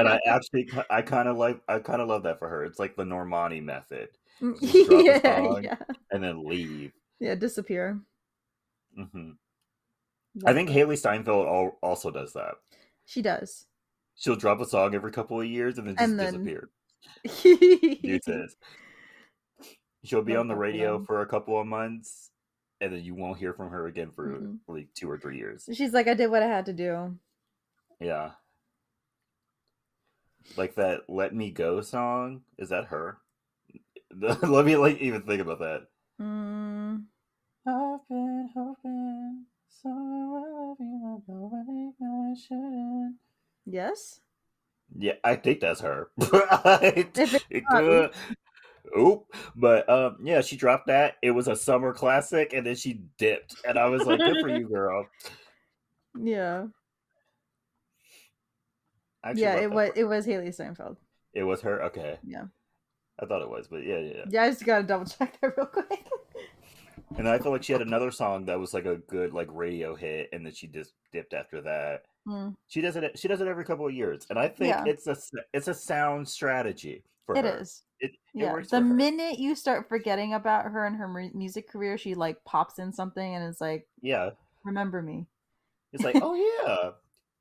I actually I kind of love that for her. It's like the Normani method. Just drop a Yeah, song yeah. and then leave. Yeah, disappear. Hmm. I Love think that. Haley Steinfeld also does that. She does. She'll drop a song every couple of years and then just And then disappear. Deuces. She'll be love on the that for radio them. for a couple of months and then you won't hear from her again for Mm-mm. like 2 or 3 years. She's like, I did what I had to do. Yeah. Like that "Let Me Go" song. Is that her? Let me like even think about that. Mm, I've been hoping someone will love you the way I shouldn't. yes. Yeah, I think that's her. it, If it's it not, could. Oop. But yeah, she dropped that. It was a summer classic, and then she dipped, and I was like, "Good for you, girl." yeah. I actually Yeah, love it that was part. it was Haley Steinfeld. It was her. Okay, Yeah. I thought it was, but yeah, yeah, yeah. Yeah, I just gotta double check that real quick. And I feel like she had another song that was like a good like radio hit, and then she just dipped after that. Mm, She does it. She does it every couple of years, and I think yeah, it's a sound strategy for it her. is. It Yeah. works The for her. minute you start forgetting about her and her music career, she like pops in something and is like, Yeah, remember me. it's like, oh yeah,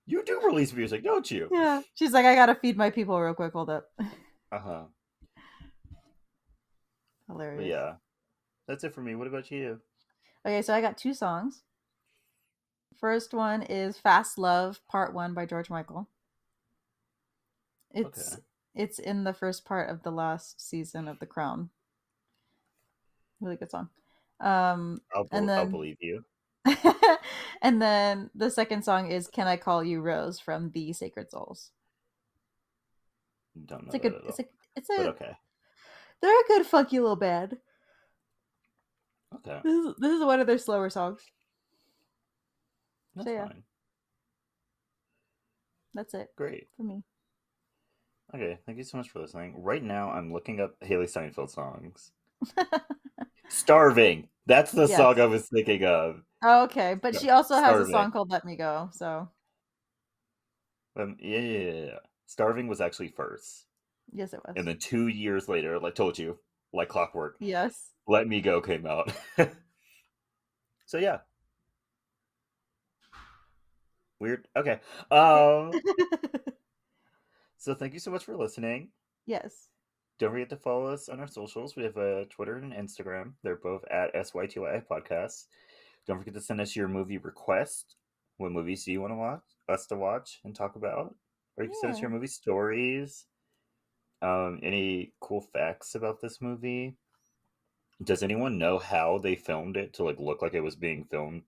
you do release music, don't you? Yeah. She's like, I gotta feed my people real quick. Hold up. Uh huh. But Hilarious. yeah, that's it for me. What about you? Okay, so I got two songs. First one is Fast Love Part 1 by George Michael. It's Okay, it's in the first part of the last season of The Crown. Really good song. Um and I'll then believe you. and then the second song is Can I Call You Rose from The Sacred Souls. Don't It's know a that good at it's all. a it's But a okay, they're a good funky little band. okay, This is one of their slower songs. So that's yeah, fine. that's it Great. for me. Okay, thank you so much for listening. Right now, I'm looking up Haley Steinfeld songs. Starving. That's the Yes. song I was thinking of. Okay, but she also has a Starving. song called Let Me Go, so Yeah, yeah, yeah, yeah. Starving was actually first. yes it And was. then 2 years later, like told you, like clockwork, Yes. Let Me Go came out. So yeah, weird. Okay. Okay. Um, so thank you so much for listening. Yes. Don't forget to follow us on our socials. We have a Twitter and Instagram. They're both at SYTYI Podcasts. Don't forget to send us your movie request. What movies do you want to watch us to watch and talk about? Or you can send us Yeah. your movie stories. Any cool facts about this movie? Does anyone know how they filmed it to like look like it was being filmed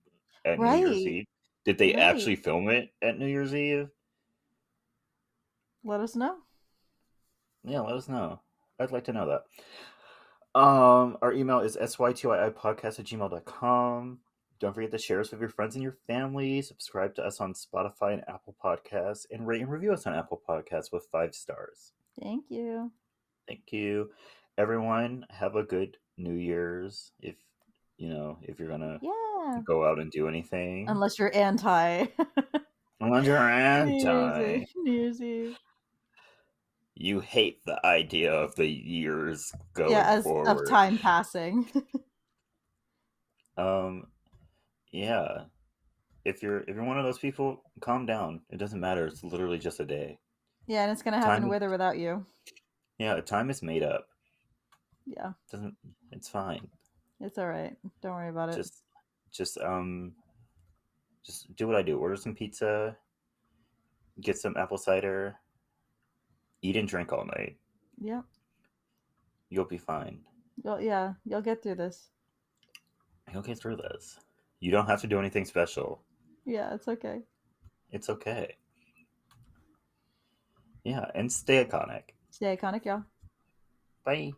at New Year's Right. Eve? Did they Right. actually film it at New Year's Eve? Let us know. Yeah, let us know. I'd like to know that. Our email is sytiipodcast@gmail.com. Don't forget to share us with your friends and your family. Subscribe to us on Spotify and Apple Podcasts, and rate and review us on Apple Podcasts with 5 stars. Thank you. Thank you, everyone. Have a good New Year's. If you're gonna Yeah. go out and do anything, Unless you're anti unless you're New Year's anti, Eve. New Year's Eve. you hate the idea of the years Yeah, going as of forward. time passing. Um, yeah. If you're one of those people, calm down. It doesn't matter. It's literally just a day. Yeah, and it's gonna happen Time, with or without you. yeah, time is made up. Yeah. Doesn't It's fine. It's alright. Don't worry about it. Just, just just do what I do. Order some pizza, get some apple cider, eat and drink all night. Yep. You'll be fine. You'll get through this. You'll get through this. You don't have to do anything special. Yeah, it's okay. It's okay. Yeah, and stay iconic. Stay iconic, y'all. Bye.